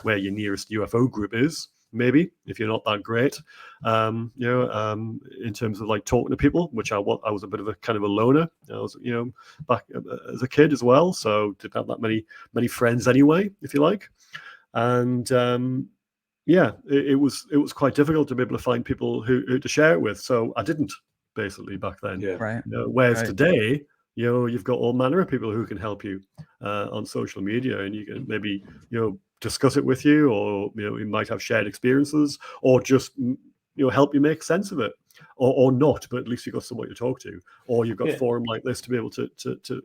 where your nearest UFO group is. Maybe if you're not that great, in terms of talking to people, which I was a bit of a kind of a loner. I was, back as a kid as well, so didn't have that many friends anyway, if you like, and it was quite difficult to be able to find people who to share it with. So I didn't, basically, back then. Yeah. Right. Whereas today, you've got all manner of people who can help you on social media, and you can maybe discuss it with you, or you might have shared experiences, or just help you make sense of it, or not, but at least you've got someone to talk to, or you've got a forum like this to be able to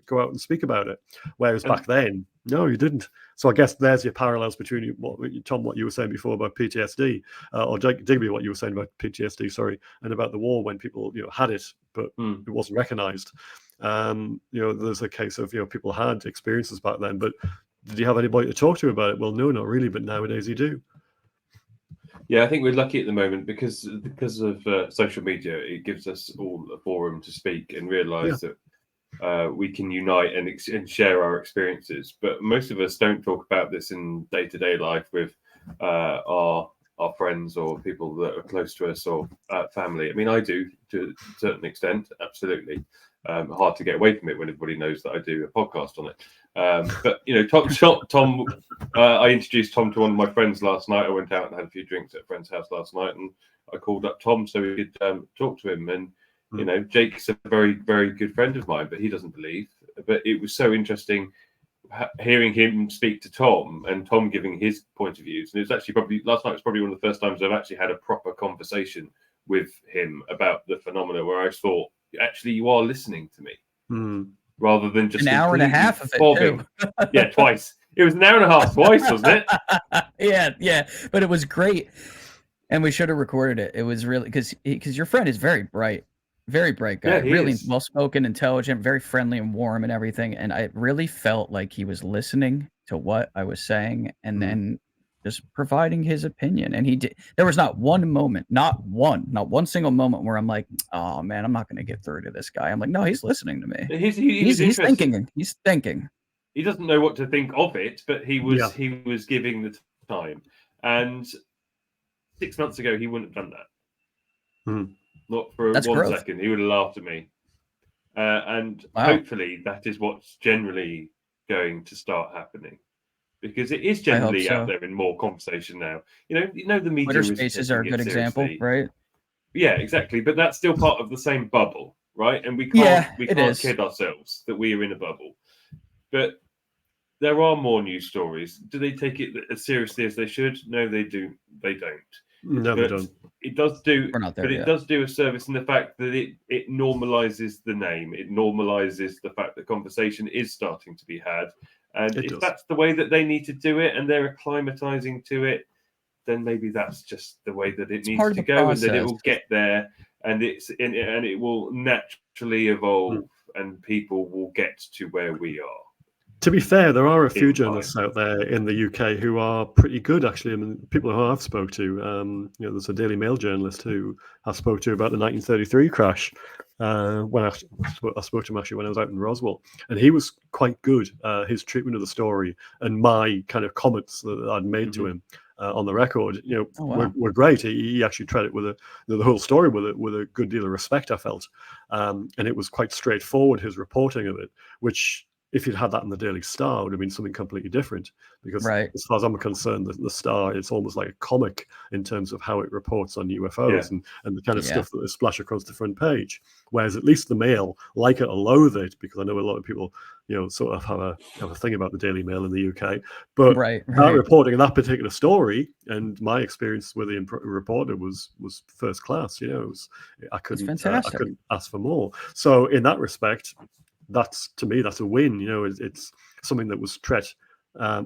go out and speak about it. Whereas back then, no, you didn't. So I guess there's your parallels between Tom, what you were saying before about PTSD, or Digby, what you were saying about PTSD, sorry, and about the war, when people had it, but it wasn't recognized. There's a case of people had experiences back then, but did you have anybody to talk to about it? Well, no, not really, but nowadays you do. Yeah, I think we're lucky at the moment because of social media. It gives us all a forum to speak and realise that we can unite and share our experiences. But most of us don't talk about this in day-to-day life with our friends or people that are close to us, or family. I mean, I do to a certain extent, absolutely. Hard to get away from it when everybody knows that I do a podcast on it. But Tom, I introduced Tom to one of my friends last night. I went out and had a few drinks at a friend's house last night, and I called up Tom so we could talk to him. And Jake's a very, very good friend of mine, but he doesn't believe. But it was so interesting hearing him speak to Tom, and Tom giving his point of views. And it was actually last night was probably one of the first times I've actually had a proper conversation with him about the phenomena, where I thought, actually, you are listening to me, rather than just an hour and a half of it bobbing. too. Yeah, twice. It was an hour and a half twice, wasn't it? Yeah, but it was great, and we should have recorded it. It was really because your friend is very bright guy, Yeah, really well spoken, intelligent, very friendly and warm and everything. And I really felt like he was listening to what I was saying, and then just providing his opinion. And he did. There was not one moment, not one single moment where I'm like, oh man, I'm not going to get through to this guy. I'm like, no, he's listening to me. He's thinking. He's thinking. he doesn't know what to think of it, but he was Yeah. he was giving the time. And 6 months ago, he wouldn't have done that. Mhm. Not for That's one growth. second. He would have laughed at me. And Wow. hopefully that is what's generally going to start happening, because it is I hope generally out so. there in more conversation now. You know the media Twitter isn't Spaces are a taking good it example, seriously. right? Yeah, exactly. But that's still part of the same bubble, right? And we Yeah, can't it is. kid ourselves that we are in a bubble. But there are more news stories. Do they take it as seriously as they should? No, they do. They don't. No, they But don't. it does do. We're not there But it yet. does do a service in the fact that it normalizes the name. It normalizes the fact that conversation is starting to be had. And It if does. that's the way that they need to do it, and they're acclimatizing to it, then maybe that's just the way that it needs part of to the go, and that it process. will get there, and it will naturally evolve, and people will get to where we are. To be fair, there are a few In journalists out there in the UK who are pretty good, actually. I mean, people who I've spoke to, there's a Daily Mail journalist who I spoke to about the 1933 crash. When I spoke to him actually when I was out in Roswell, and he was quite good. His treatment of the story and my kind of comments that I'd made to him on the record, Oh, wow. were great. He actually treated it with the whole story with a good deal of respect, I felt, and it was quite straightforward, his reporting of it, which, if you'd had that in the Daily Star, would have been something completely different. Because Right. as far as I'm concerned, the Star, it's almost like a comic in terms of how it reports on UFOs and the kind of Yeah. stuff that they splash across the front page. Whereas at least the Mail, like it or loathe it, because I know a lot of people, sort of have a thing about the Daily Mail in the UK. But Right. that Right. reporting of that particular story, and my experience with the reporter was first class. I couldn't ask for more. So in that respect, to me, that's a win. It's something that was treated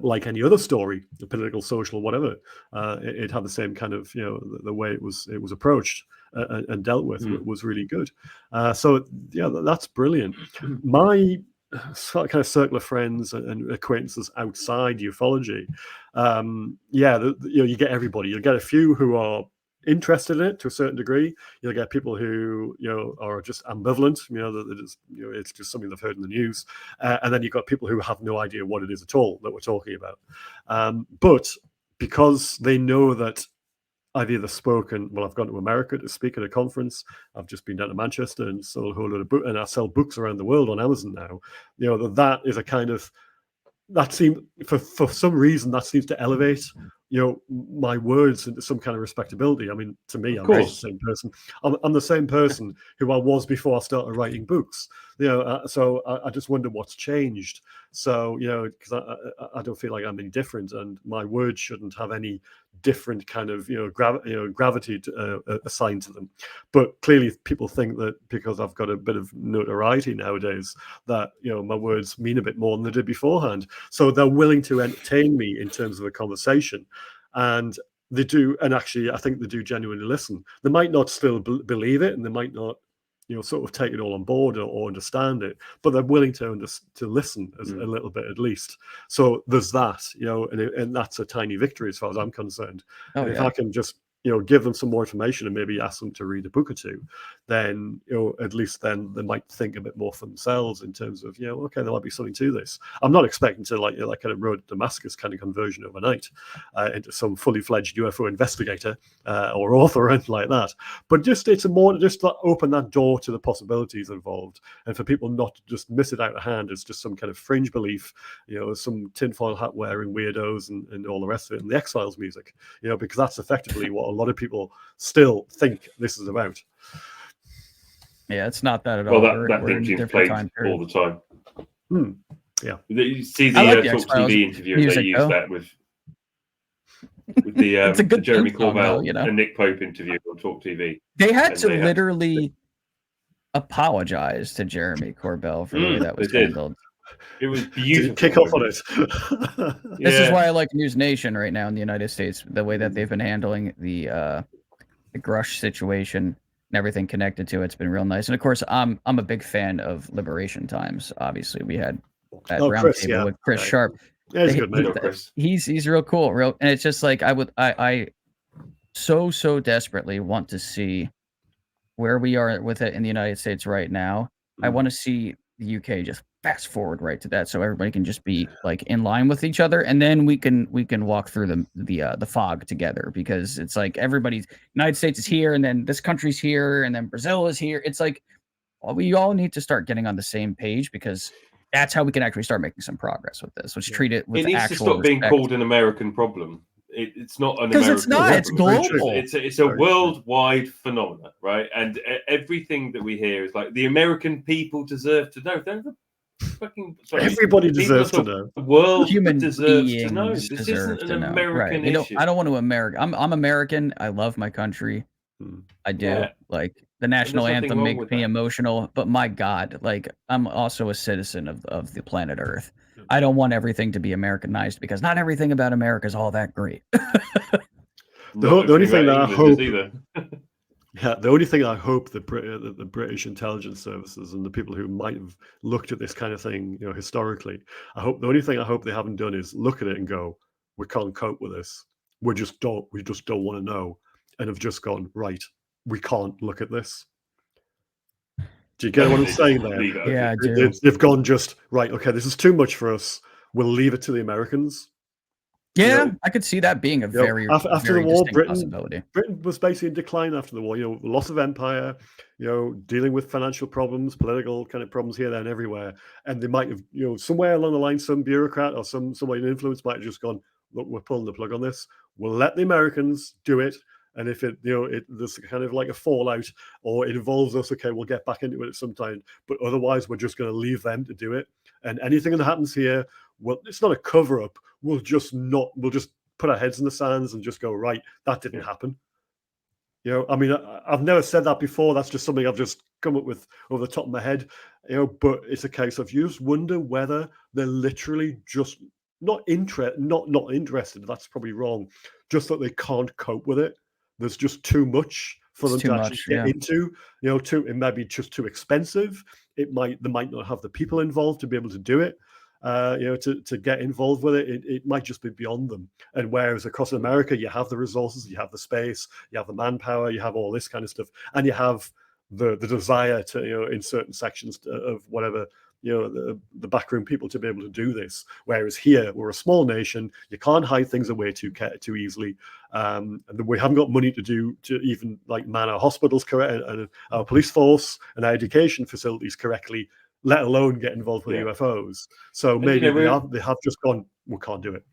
like any other story, political, social, whatever. It had the same kind of, the way it was approached and dealt with was really good. So yeah, that's brilliant. My kind of circle of friends and acquaintances outside ufology, you get everybody. You'll get a few who are interested in it to a certain degree. You'll get people who are just ambivalent. It's just something they've heard in the news, and then you've got people who have no idea what it is at all that we're talking about. But because they know that I've either spoken, well, I've gone to America to speak at a conference. I've just been down to Manchester and sold a whole lot of books, and I sell books around the world on Amazon now. That is a kind of, that seems, for some reason, that seems to elevate my words into some kind of respectability. I mean, to me, I'm just the same person. I'm the same person who I was before I started writing books. So I just wonder what's changed. So because I don't feel like I'm any different, and my words shouldn't have any different kind of gravity assigned to them. But clearly, people think that because I've got a bit of notoriety nowadays, that my words mean a bit more than they did beforehand. So they're willing to entertain me in terms of a conversation, and they do. And actually, I think they do genuinely listen. They might not still believe it, and they might not sort of take it all on board or understand it, but they're willing to listen as a little bit at least. So there's that, and that's a tiny victory as far as I'm concerned. Oh, and if I can just give them some more information and maybe ask them to read a book or two, then at least then they might think a bit more for themselves in terms of okay, there might be something to this. I'm not expecting to like kind of road to Damascus kind of conversion overnight into some fully fledged UFO investigator or author or anything like that, but just it's a more just to open that door to the possibilities involved, and for people not to just miss it out of hand as just some kind of fringe belief, some tinfoil hat wearing weirdos and all the rest of it, and the X-Files music, because that's effectively what a lot of people still think this is about. Yeah, it's not that at all. Well, that we're in a thinking's different played time period. all the time. Yeah. You see the I like the Talk X-Files TV interview, music, they use though. that with the, It's a the good Jeremy theme song, though, Corbell and Nick Pope interview on Talk TV. They had to literally apologize to Jeremy Corbell for the way that was handled. It was beautiful. Kick off on it. This is why I like News Nation right now in the United States. The way that they've been handling the Grush situation and everything connected to it's been real nice. And of course, I'm a big fan of Liberation Times. Obviously, we had that roundtable with Chris Sharp. Yeah, he's good, mate. He's real cool, and it's just like I so desperately want to see where we are with it in the United States right now. I want to see the UK just fast forward right to that, so everybody can just be like in line with each other, and then we can walk through the fog together, because it's like everybody's United States is here, and then this country's here, and then Brazil is here. It's like, well, we all need to start getting on the same page, because that's how we can actually start making some progress with this. Let's treat it with It needs to actual stop being respect. called an American problem. It's not an Because American it's not. problem. It's global. It's a worldwide phenomenon, right? And everything that we hear is like, the American people deserve to know. They're the fucking Everybody deserves to know. The world Human deserves to know. beings This deserve isn't to an know. American Right. issue. I don't want to American. I'm American. I love my country. I do. Yeah. Like, the national there's nothing anthem wrong makes with me that. emotional, but my God, like, I'm also a citizen of the planet Earth. I don't want everything to be Americanized, because not everything about America is all that great. The only thing that I hope, either. the only thing I hope the British intelligence services and the people who might have looked at this kind of thing, historically, the only thing I hope they haven't done is look at it and go, we can't cope with this. We just don't want to know, and have just gone, right, we can't look at this. Do you get what I'm saying there? Yeah, I do. They've gone just, right, okay, this is too much for us. We'll leave it to the Americans. Yeah, I could see that being a very after very the war, distinct possibility. Britain was basically in decline after the war. Loss of empire, dealing with financial problems, political kind of problems here, there, and everywhere. And they might have, somewhere along the line, some bureaucrat or somebody in influence might have just gone, look, we're pulling the plug on this. We'll let the Americans do it. And if there's kind of like a fallout, or it involves us, okay, we'll get back into it at some time. But otherwise, we're just going to leave them to do it. And anything that happens here, well, it's not a cover up. We'll just put our heads in the sands and just go, right, that didn't happen. I mean, I've never said that before. That's just something I've just come up with over the top of my head. But it's a case of, you just wonder whether they're literally just not interested. That's probably wrong. Just that they can't cope with it. There's just too much for them to actually get into. It might be just too expensive. They might not have the people involved to be able to do it. To get involved with it, it might just be beyond them. And whereas across America, you have the resources, you have the space, you have the manpower, you have all this kind of stuff, and you have the desire to, in certain sections of whatever, the backroom people to be able to do this. Whereas here, we're a small nation, you can't hide things away too easily, and we haven't got money to even like man our hospitals correct, and our police force and our education facilities correctly, let alone get involved with UFOs. So maybe they have just gone, we can't do it.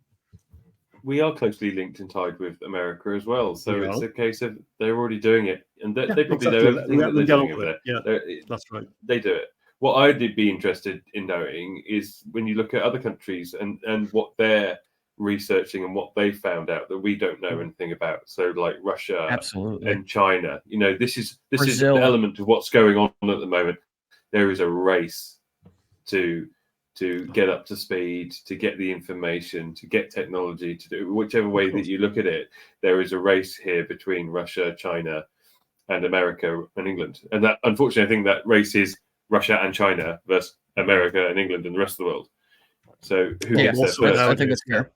We are closely linked and tied with America as well. So it's a case of they're already doing it. And they probably know everything that they're doing over there. Yeah, that's right. They do it. What I'd be interested in knowing is, when you look at other countries and what they're researching and what they found out that we don't know anything about. So like Russia and China, this is the element of what's going on at the moment. There is a race to get up to speed, to get the information, to get technology, to do whichever way that you look at it. There is a race here between Russia, China, and America and England. And that, unfortunately, I think that race is Russia and China versus America and England and the rest of the world. So who gets there first? I think that's fair.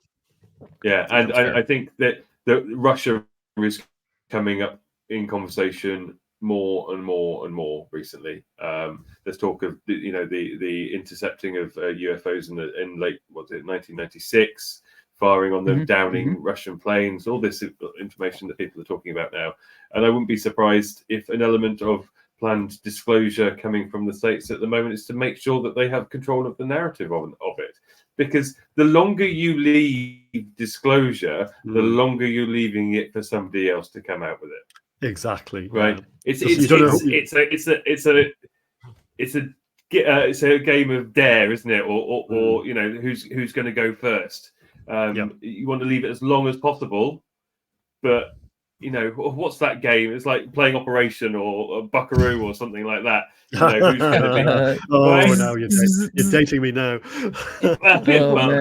Yeah, and I think that Russia is coming up in conversation more and more recently. There's talk of the intercepting of UFOs in late 1996, firing on them, downing Russian planes. All this information that people are talking about now, and I wouldn't be surprised if an element of planned disclosure coming from the States at the moment is to make sure that they have control of the narrative of it. Because the longer you leave disclosure, the longer you're leaving it for somebody else to come out with it. Exactly. Right. Yeah. It's a game of dare, isn't it? Or who's going to go first. You want to leave it as long as possible, but what's that game? It's like playing Operation or Buckaroo or something like that. Who's going to be? No, you're dating me now. I'm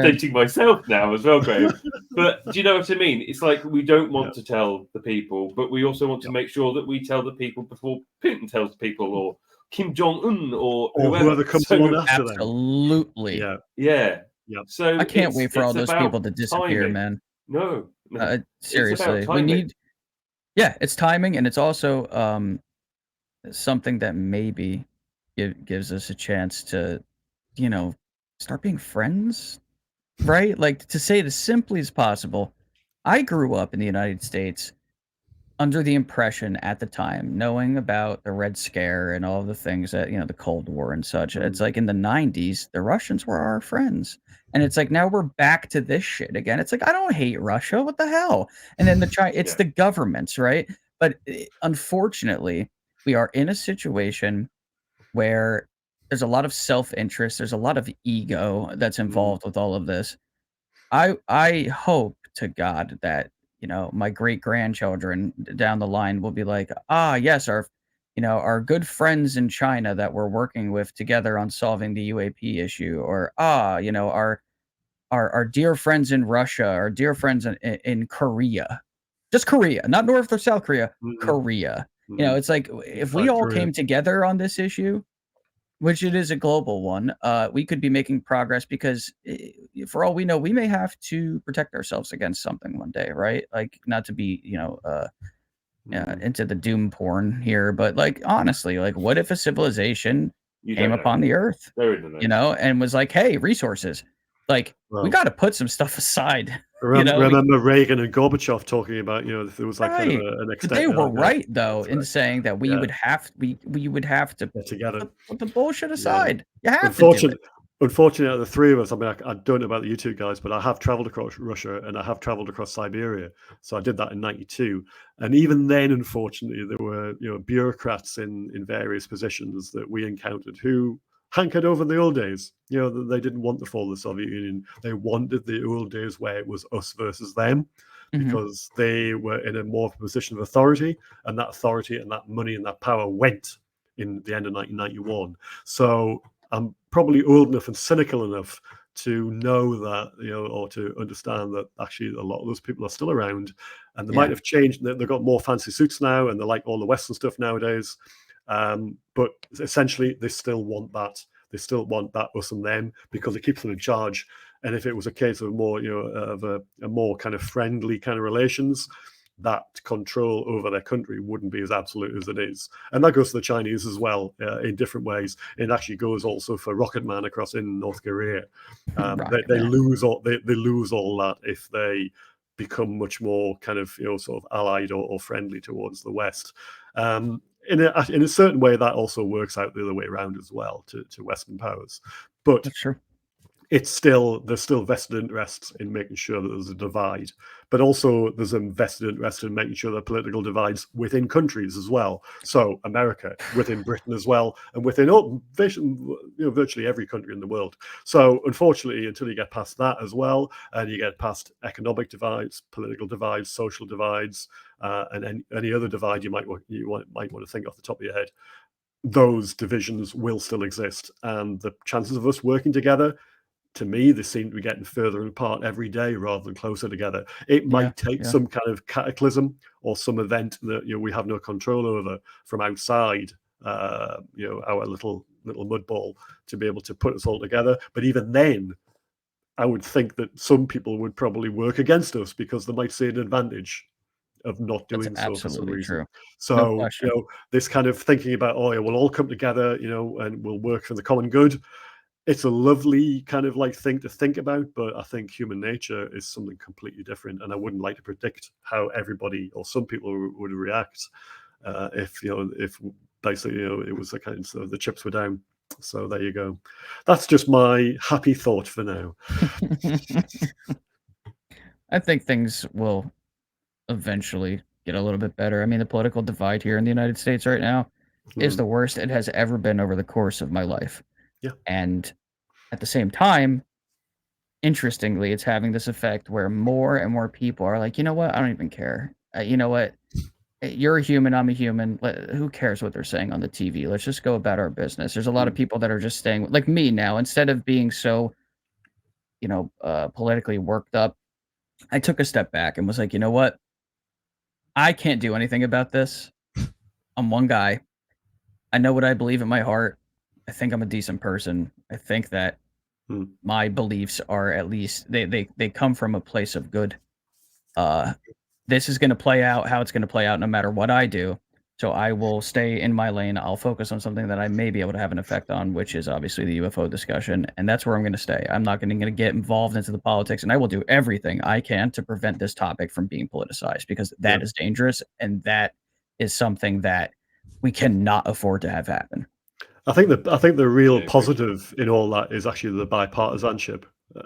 dating myself now as well, Graeme. But do you know what I mean? It's like we don't want to tell the people, but we also want to make sure that we tell the people before Putin tells the people, or Kim Jong-un, or whoever comes along after them. Absolutely. Yeah. So I can't wait for all those people to disappear, man. No. Seriously, we need. Yeah, it's timing, and it's also something that maybe gives us a chance to start being friends, right? Like, to say it as simply as possible, I grew up in the United States under the impression at the time, knowing about the Red Scare and all the things that, the Cold War and such. It's like in the 90s, the Russians were our friends. And it's like now we're back to this shit again. It's like, I don't hate Russia. What the hell? And then it's the governments, right? But unfortunately, we are in a situation where there's a lot of self-interest, there's a lot of ego that's involved with all of this. I hope to God that, my great-grandchildren down the line will be like, "Ah, yes, our good friends in China that we're working with together on solving the UAP issue," or, our dear friends in Russia, our dear friends in Korea." Just Korea, not North or South Korea, Korea. It's like, if we South all Korea. came together on this issue, which it is a global one, we could be making progress because, for all we know, we may have to protect ourselves against something one day, right? Like, not to be, into the doom porn here, but, like, honestly, like, what if a civilization You came don't know. upon the Earth, They're in the know. and was like, "Hey, resources, like, we Well, got to put some stuff aside." remember Reagan and Gorbachev talking about, if there was like kind of Right. an But extent. they were like right, though, in threat. saying that we Yeah. would have to Get together. put the bullshit aside. You have to do it. Unfortunately, out of the three of us, I mean, I don't know about you two guys, but I have traveled across Russia and I have traveled across Siberia. So I did that in '92, and even then, unfortunately, there were bureaucrats in various positions that we encountered who hankered over the old days. They didn't want the fall of the Soviet Union. They wanted the old days where it was us versus them, because they were in a more position of authority, and that authority and that money and that power went in the end of 1991. So I'm probably old enough and cynical enough to know that, or to understand that actually a lot of those people are still around, and they might have changed. They've got more fancy suits now, and they like all the Western stuff nowadays. But essentially, they still want that. They still want that us and them, because it keeps them in charge. And if it was a case of more, of a more kind of friendly kind of relations, that control over their country wouldn't be as absolute as it is. And that goes to the Chinese as well, in different ways. It actually goes also for Rocket Man across in North Korea. They lose all that if they become much more kind of sort of allied or friendly towards the West. In a certain way, that also works out the other way around as well to Western powers. But That's true. there's still vested interests in making sure that there's a divide, but also there's a vested interest in making sure there are political divides within countries as well. So America, within Britain as well, and within virtually every country in the world. So unfortunately, until you get past that as well, and you get past economic divides, political divides, social divides, and any other divide you might want to think off the top of your head, those divisions will still exist, and the chances of us working together, to me, they seem to be getting further apart every day rather than closer together. It might take some kind of cataclysm or some event that we have no control over from outside, our little mud ball, to be able to put us all together. But even then, I would think that some people would probably work against us because they might see an advantage of not doing so for some reason. True. So No question. this kind of thinking about, we'll all come together, and we'll work for the common good. It's a lovely kind of like thing to think about, but I think human nature is something completely different, and I wouldn't like to predict how everybody or some people would react if basically it was the kind of the chips were down. So there you go. That's just my happy thought for now. I think things will eventually get a little bit better. I mean, the political divide here in the United States right now is the worst it has ever been over the course of my life. Yeah. And at the same time, interestingly, it's having this effect where more and more people are like, you know what? I don't even care. You know what? You're a human. I'm a human. Who cares what they're saying on the TV? Let's just go about our business. There's a lot of people that are just staying like me now. Instead of being so, politically worked up, I took a step back and was like, you know what? I can't do anything about this. I'm one guy. I know what I believe in my heart. I think I'm a decent person. I think that my beliefs are at least they come from a place of good. This is going to play out how it's going to play out no matter what I do. So I will stay in my lane. I'll focus on something that I may be able to have an effect on, which is obviously the UFO discussion. And that's where I'm going to stay. I'm not going to get involved into the politics, and I will do everything I can to prevent this topic from being politicized, because that is dangerous, and that is something that we cannot afford to have happen. I think the real positive in all that is actually the bipartisanship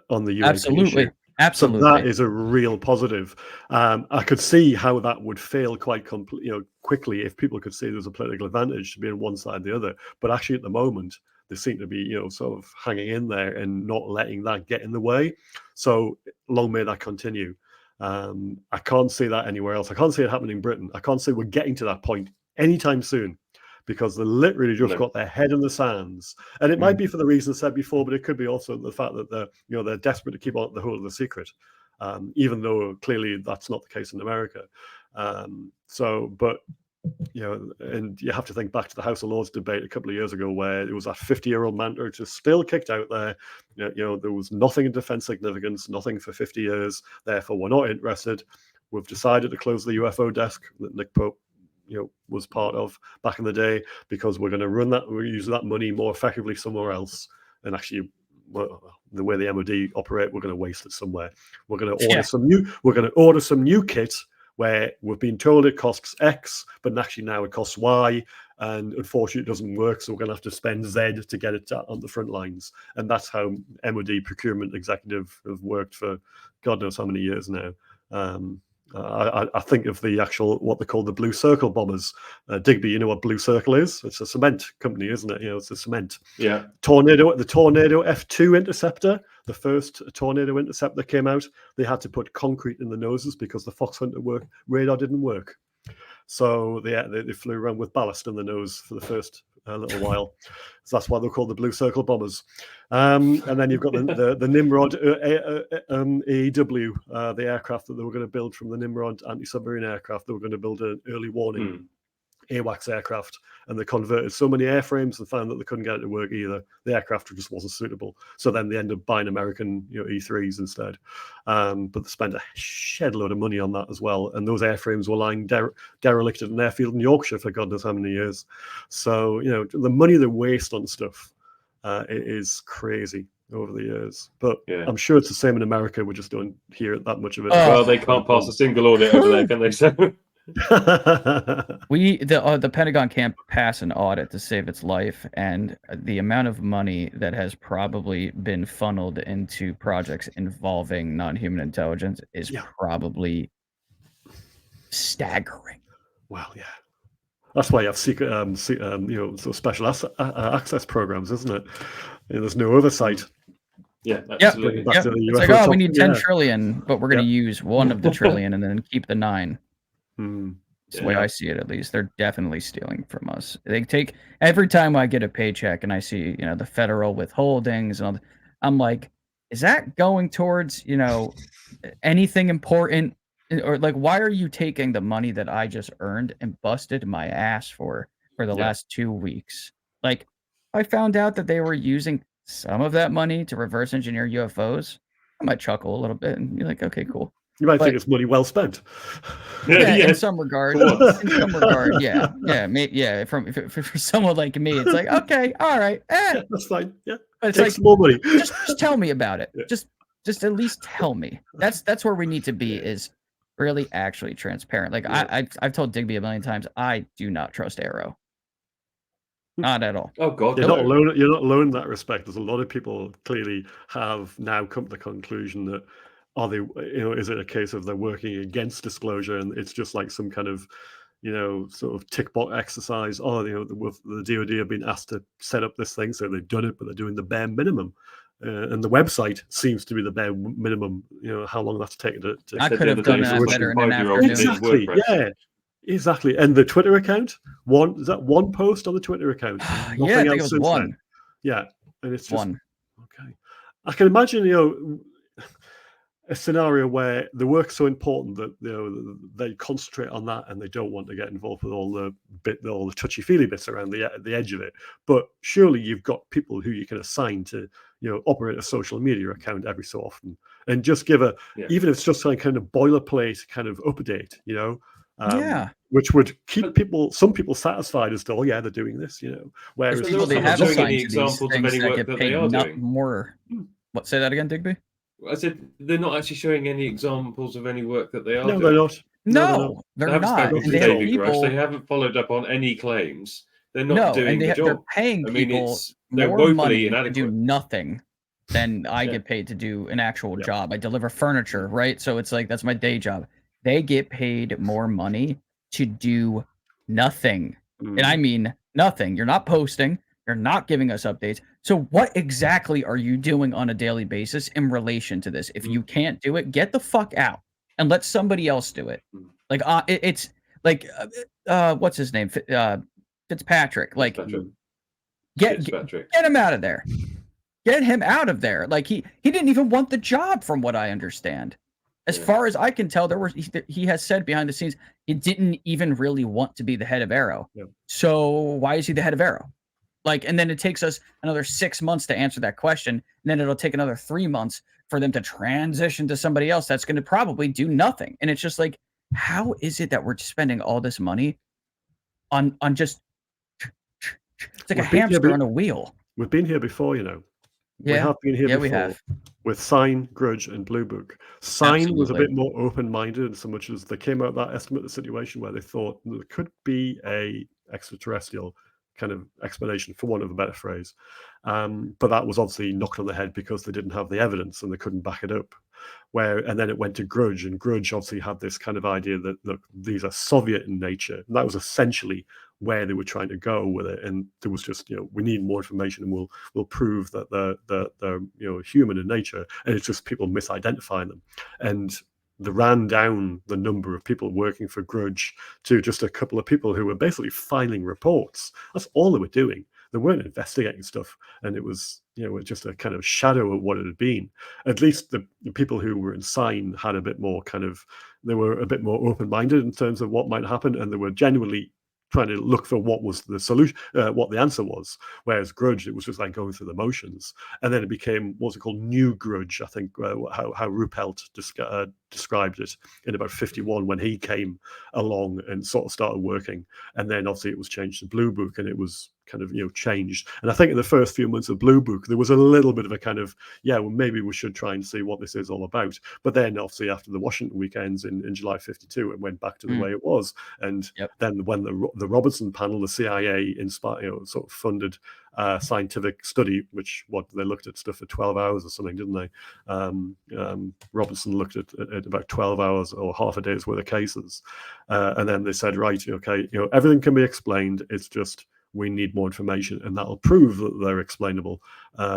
on the UAP issue. Absolutely. So that is a real positive. I could see how that would fail quite quickly if people could see there's a political advantage to be on one side or the other. But actually, at the moment, they seem to be, sort of hanging in there and not letting that get in the way. So long may that continue. I can't see that anywhere else. I can't see it happening in Britain. I can't see we're getting to that point anytime soon, because they literally just got their head in the sands. And it might be for the reasons said before, but it could be also the fact that they're desperate to keep on the hold of the secret, even though clearly that's not the case in America. And you have to think back to the House of Lords debate a couple of years ago, where it was that 50-year-old man who was still kicked out there. There was nothing in defense significance, nothing for 50 years. Therefore, we're not interested. We've decided to close the UFO desk that Nick Pope was part of back in the day, because we're going to use that money more effectively somewhere else. And actually, the way the MOD operate, we're going to waste it somewhere. We're going to order some new kit where we've been told it costs X, but actually now it costs Y, and unfortunately it doesn't work, so we're going to have to spend Z to get it on the front lines. And that's how MOD procurement executive have worked for God knows how many years now. I think of the actual, what they call the Blue Circle bombers. Digby, you know what Blue Circle is? It's a cement company, isn't it? It's a cement. Yeah. The Tornado F2 interceptor, the first Tornado interceptor came out, they had to put concrete in the noses because the Fox Hunter radar didn't work. So they flew around with ballast in the nose for the first little while. So that's why they're called the Blue Circle bombers. And then you've got the Nimrod AEW, the aircraft that they were going to build from the Nimrod anti-submarine aircraft. They were going to build an early warning AWACS aircraft, and they converted so many airframes and found that they couldn't get it to work either. The aircraft just wasn't suitable. So then they ended up buying American E3s instead. But they spent a shed load of money on that as well. And those airframes were lying derelict at an airfield in Yorkshire for God knows how many years. So, the money they waste on stuff is crazy over the years. But I'm sure it's the same in America. We just don't hear that much of it. Well, they can't pass a single audit over there, can they? So the Pentagon can't pass an audit to save its life, and the amount of money that has probably been funneled into projects involving non-human intelligence is probably staggering. Well, yeah. That's why you have secret, sort of special access programs, isn't it? There's no oversight. Yeah, absolutely. It's like, we need 10 trillion, but we're going to use one of the trillion and then keep the 9. That's the way I see it, at least. They're definitely stealing from us. They take, every time I get a paycheck and I see, the federal withholdings and all that, I'm like, is that going towards, anything important? Or like, why are you taking the money that I just earned and busted my ass for the last 2 weeks? Like, I found out that they were using some of that money to reverse engineer UFOs. I might chuckle a little bit and be like, okay, cool. You might think it's money well spent. In some regard. For someone like me, it's like, okay, all right, that's fine. Yeah, but it's take some more money. Just tell me about it. Just at least tell me. That's where we need to be. Is really actually transparent. Like I've told Digby a million times, I do not trust Arrow. Not at all. Oh God, you're not alone. You're not alone in that respect. There's a lot of people clearly have now come to the conclusion that, are they, is it a case of they're working against disclosure and it's just like some kind of, sort of tick box exercise? The DoD have been asked to set up this thing, so they've done it, but they're doing the bare minimum. And the website seems to be the bare minimum. How long that's taken to I could have done that better in an afternoon. Exactly. Yeah. Exactly. And the Twitter account, is that one post on the Twitter account? I think it was one. Then. Yeah. And it's just one. Okay. I can imagine, a scenario where the work's so important that they concentrate on that and they don't want to get involved with all the touchy-feely bits around the edge of it. But surely you've got people who you can assign to operate a social media account every so often and just give even if it's just like kind of boilerplate kind of update, Yeah. which would keep some people satisfied as to, oh yeah, they're doing this, you know. There's Whereas they're people they also have not showing assigned any to these examples of things any that work get that they paid are not doing. more. What? Say that again, Digby? I said they're not actually showing any examples of any work that they are no, doing. they're not. No, They they're haven't not. spoken And to they have David Grush. They people. haven't followed up on any claims. They're not No, and doing the they're job. paying I mean, people they're more woefully money to do inadequate. nothing than I Yeah. get paid to do an actual Yeah. job. I deliver furniture, right? So it's like that's my day job. They get paid more money to do nothing. And I mean nothing. You're not posting, you're not giving us updates. So what exactly are you doing on a daily basis in relation to this? If you can't do it, get the fuck out and let somebody else do it. Like it's like what's his name? Fitzpatrick. Like get him out of there. Get him out of there. Like he didn't even want the job, from what I understand. As far as I can tell, he has said behind the scenes he didn't even really want to be the head of Arrow. Yeah. So why is he the head of Arrow? Like, and then it takes us another 6 months to answer that question. And then it'll take another 3 months for them to transition to somebody else that's going to probably do nothing. And it's just like, how is it that we're spending all this money on just it's like a hamster on a wheel? We've been here before, you know. Yeah. We have been here before. We have. With Sign, Grudge, and Blue Book. Sign was a Absolutely. bit more open-minded in so much as they came out that estimate of the situation where they thought there could be a extraterrestrial kind of explanation, for want of a better phrase. But that was obviously knocked on the head because they didn't have the evidence and they couldn't back it up. And then it went to Grudge, and Grudge obviously had this kind of idea that, look, these are Soviet in nature. And that was essentially where they were trying to go with it. And there was just, we need more information, and we'll prove that they're human in nature. And it's just people misidentifying them. And they ran down the number of people working for Grudge to just a couple of people who were basically filing reports. That's all they were doing. They weren't investigating stuff, and it was just a kind of shadow of what it had been. At least the people who were in Sign had a bit more they were a bit more open-minded in terms of what might happen, and they were genuinely trying to look for what was the solution, what the answer was. Whereas Grudge, it was just like going through the motions, and then it became what's it called, New Grudge, I think, how Ruppelt described it in about 51 when he came along and sort of started working, and then obviously it was changed to Blue Book, and it was kind of changed. And I think in the first few months of Blue Book there was a little bit of a kind of well, maybe we should try and see what this is all about. But then obviously after the Washington weekends in July 52, it went back to the way it was. And then when the Robertson panel, the CIA inspired, sort of funded scientific study, which they looked at stuff for 12 hours or something, didn't they? Robertson looked at about 12 hours or half a day's worth of cases, and then they said, right, okay, everything can be explained. It's just we need more information, and that'll prove that they're explainable.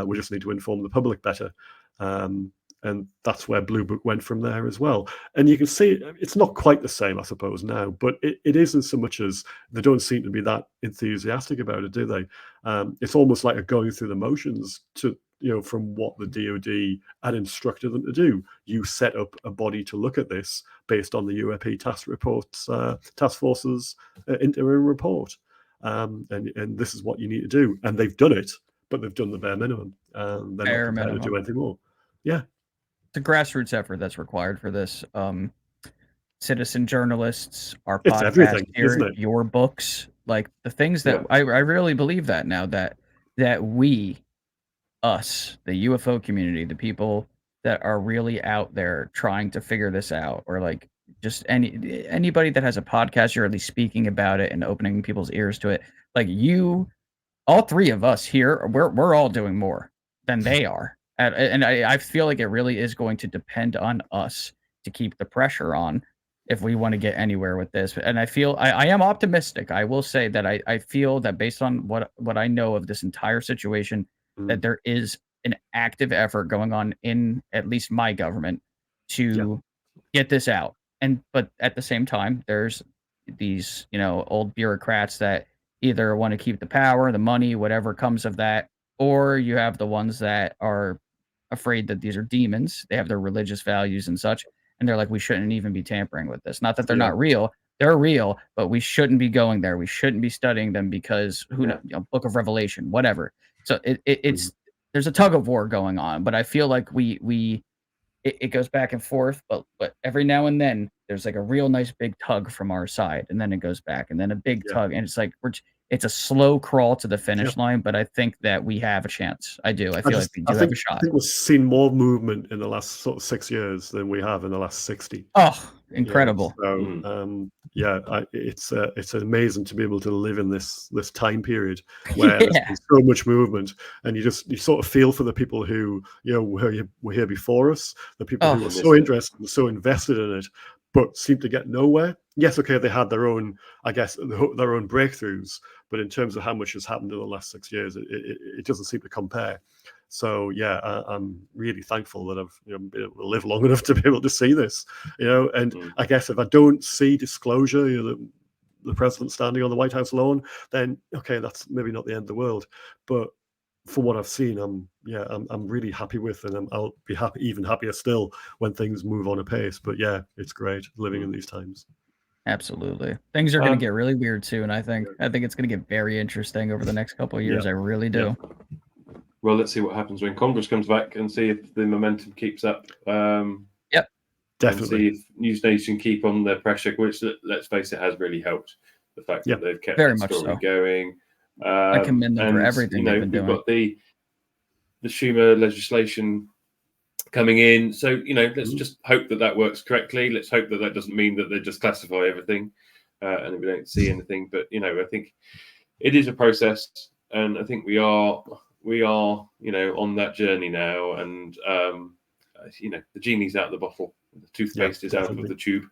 We just need to inform the public better. And that's where Blue Book went from there as well. And you can see it's not quite the same, I suppose, now, but it isn't so much as they don't seem to be that enthusiastic about it, do they? It's almost like a going through the motions to, from what the DoD had instructed them to do. You set up a body to look at this based on the UAP task force's interim report. And this is what you need to do. And they've done it, but they've done the bare minimum. They're not prepared to do anything more. Yeah. It's a grassroots effort that's required for this. Citizen journalists, our podcast here, your books, like the things that I really believe that now that we, us, the UFO community, the people that are really out there trying to figure this out, or like just anybody that has a podcast, you're at least speaking about it and opening people's ears to it. Like all three of us here, we're all doing more than they are. And I feel like it really is going to depend on us to keep the pressure on if we want to get anywhere with this. And I feel I am optimistic. I will say that I feel that based on what I know of this entire situation, that there is an active effort going on in at least my government to get this out. But at the same time, there's these, old bureaucrats that either want to keep the power, the money, whatever comes of that, or you have the ones that are afraid that these are demons. They have their religious values and such, and they're like, we shouldn't even be tampering with this. Not that they're not real. They're real, but we shouldn't be going there. We shouldn't be studying them because who knows, Book of Revelation, whatever. So it's there's a tug of war going on, but I feel like we it goes back and forth, but every now and then there's like a real nice big tug from our side, and then it goes back, and then a big Yeah. tug, and it's like it's a slow crawl to the finish Yeah. line, but I think that we have a chance. I do. I feel like we do have a shot. I think we've seen more movement in the last sort of 6 years than we have in the last 60. Oh, incredible! It's amazing to be able to live in this time period where there's been so much movement, and you sort of feel for the people who were here before us, the people who were so interested and so invested in it, but seemed to get nowhere. Yes, okay, they had their own, I guess, their own breakthroughs, but in terms of how much has happened in the last 6 years, it doesn't seem to compare. So yeah, I'm really thankful that I've been able to live long enough to be able to see this. And I guess if I don't see disclosure, the president standing on the White House lawn, then okay, that's maybe not the end of the world. But for what I've seen, I'm really happy with, and I'll be even happier still when things move on apace. But yeah, it's great living in these times. Absolutely. Things are going to get really weird soon. I think it's going to get very interesting over the next couple of years. I really do. Well, let's see what happens when Congress comes back and see if the momentum keeps up. Definitely. And see if News Nation keep on their pressure, which, let's face it, has really helped. The fact that they've kept very the much story so going. I commend them for everything they've been doing. We've got the Schumer legislation coming in. So, let's just hope that works correctly. Let's hope that doesn't mean that they just classify everything and we don't see anything. But, I think it is a process, and I think we are, on that journey now. And, the genie's out of the bottle. The toothpaste is out of the tube,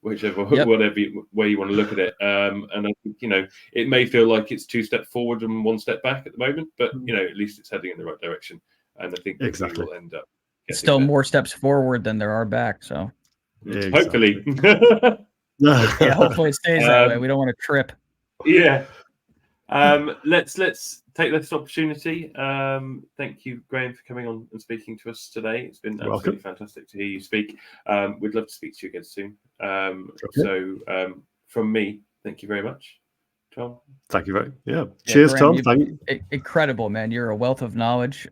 whatever way you want to look at it. And I think, it may feel like it's 2 steps forward and 1 step back at the moment, but, at least it's heading in the right direction. And I think that we will end up still more steps forward than there are back. So hopefully, hopefully it stays that way. We don't want to trip. Yeah. Let's take this opportunity. Thank you, Graeme, for coming on and speaking to us today. It's been absolutely fantastic to hear you speak. We'd love to speak to you again soon. So from me, thank you very much, Tom. Thank you cheers, Graeme, Tom. Incredible, man. You're a wealth of knowledge.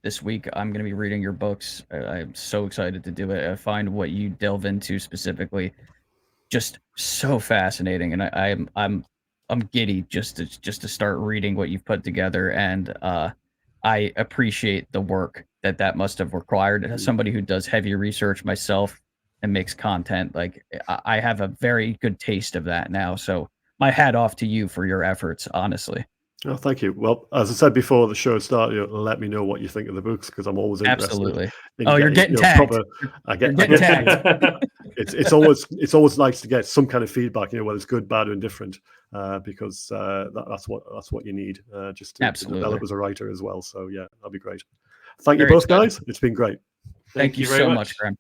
This week I'm going to be reading your books. I'm so excited to do it. I find what you delve into specifically just so fascinating, and I'm giddy just to start reading what you've put together, and I appreciate the work that must have required. As somebody who does heavy research myself and makes content, like I have a very good taste of that now. So my hat off to you for your efforts, honestly. Oh, thank you. Well, as I said before the show started, let me know what you think of the books, because I'm always interested. Absolutely. You're getting tagged. You're getting tagged. It's always nice to get some kind of feedback, whether it's good, bad, or indifferent, because that's what you need just to develop as a writer as well. So yeah, that'll be great. Thank you both, guys. It's been great. Thank you so much, Graeme.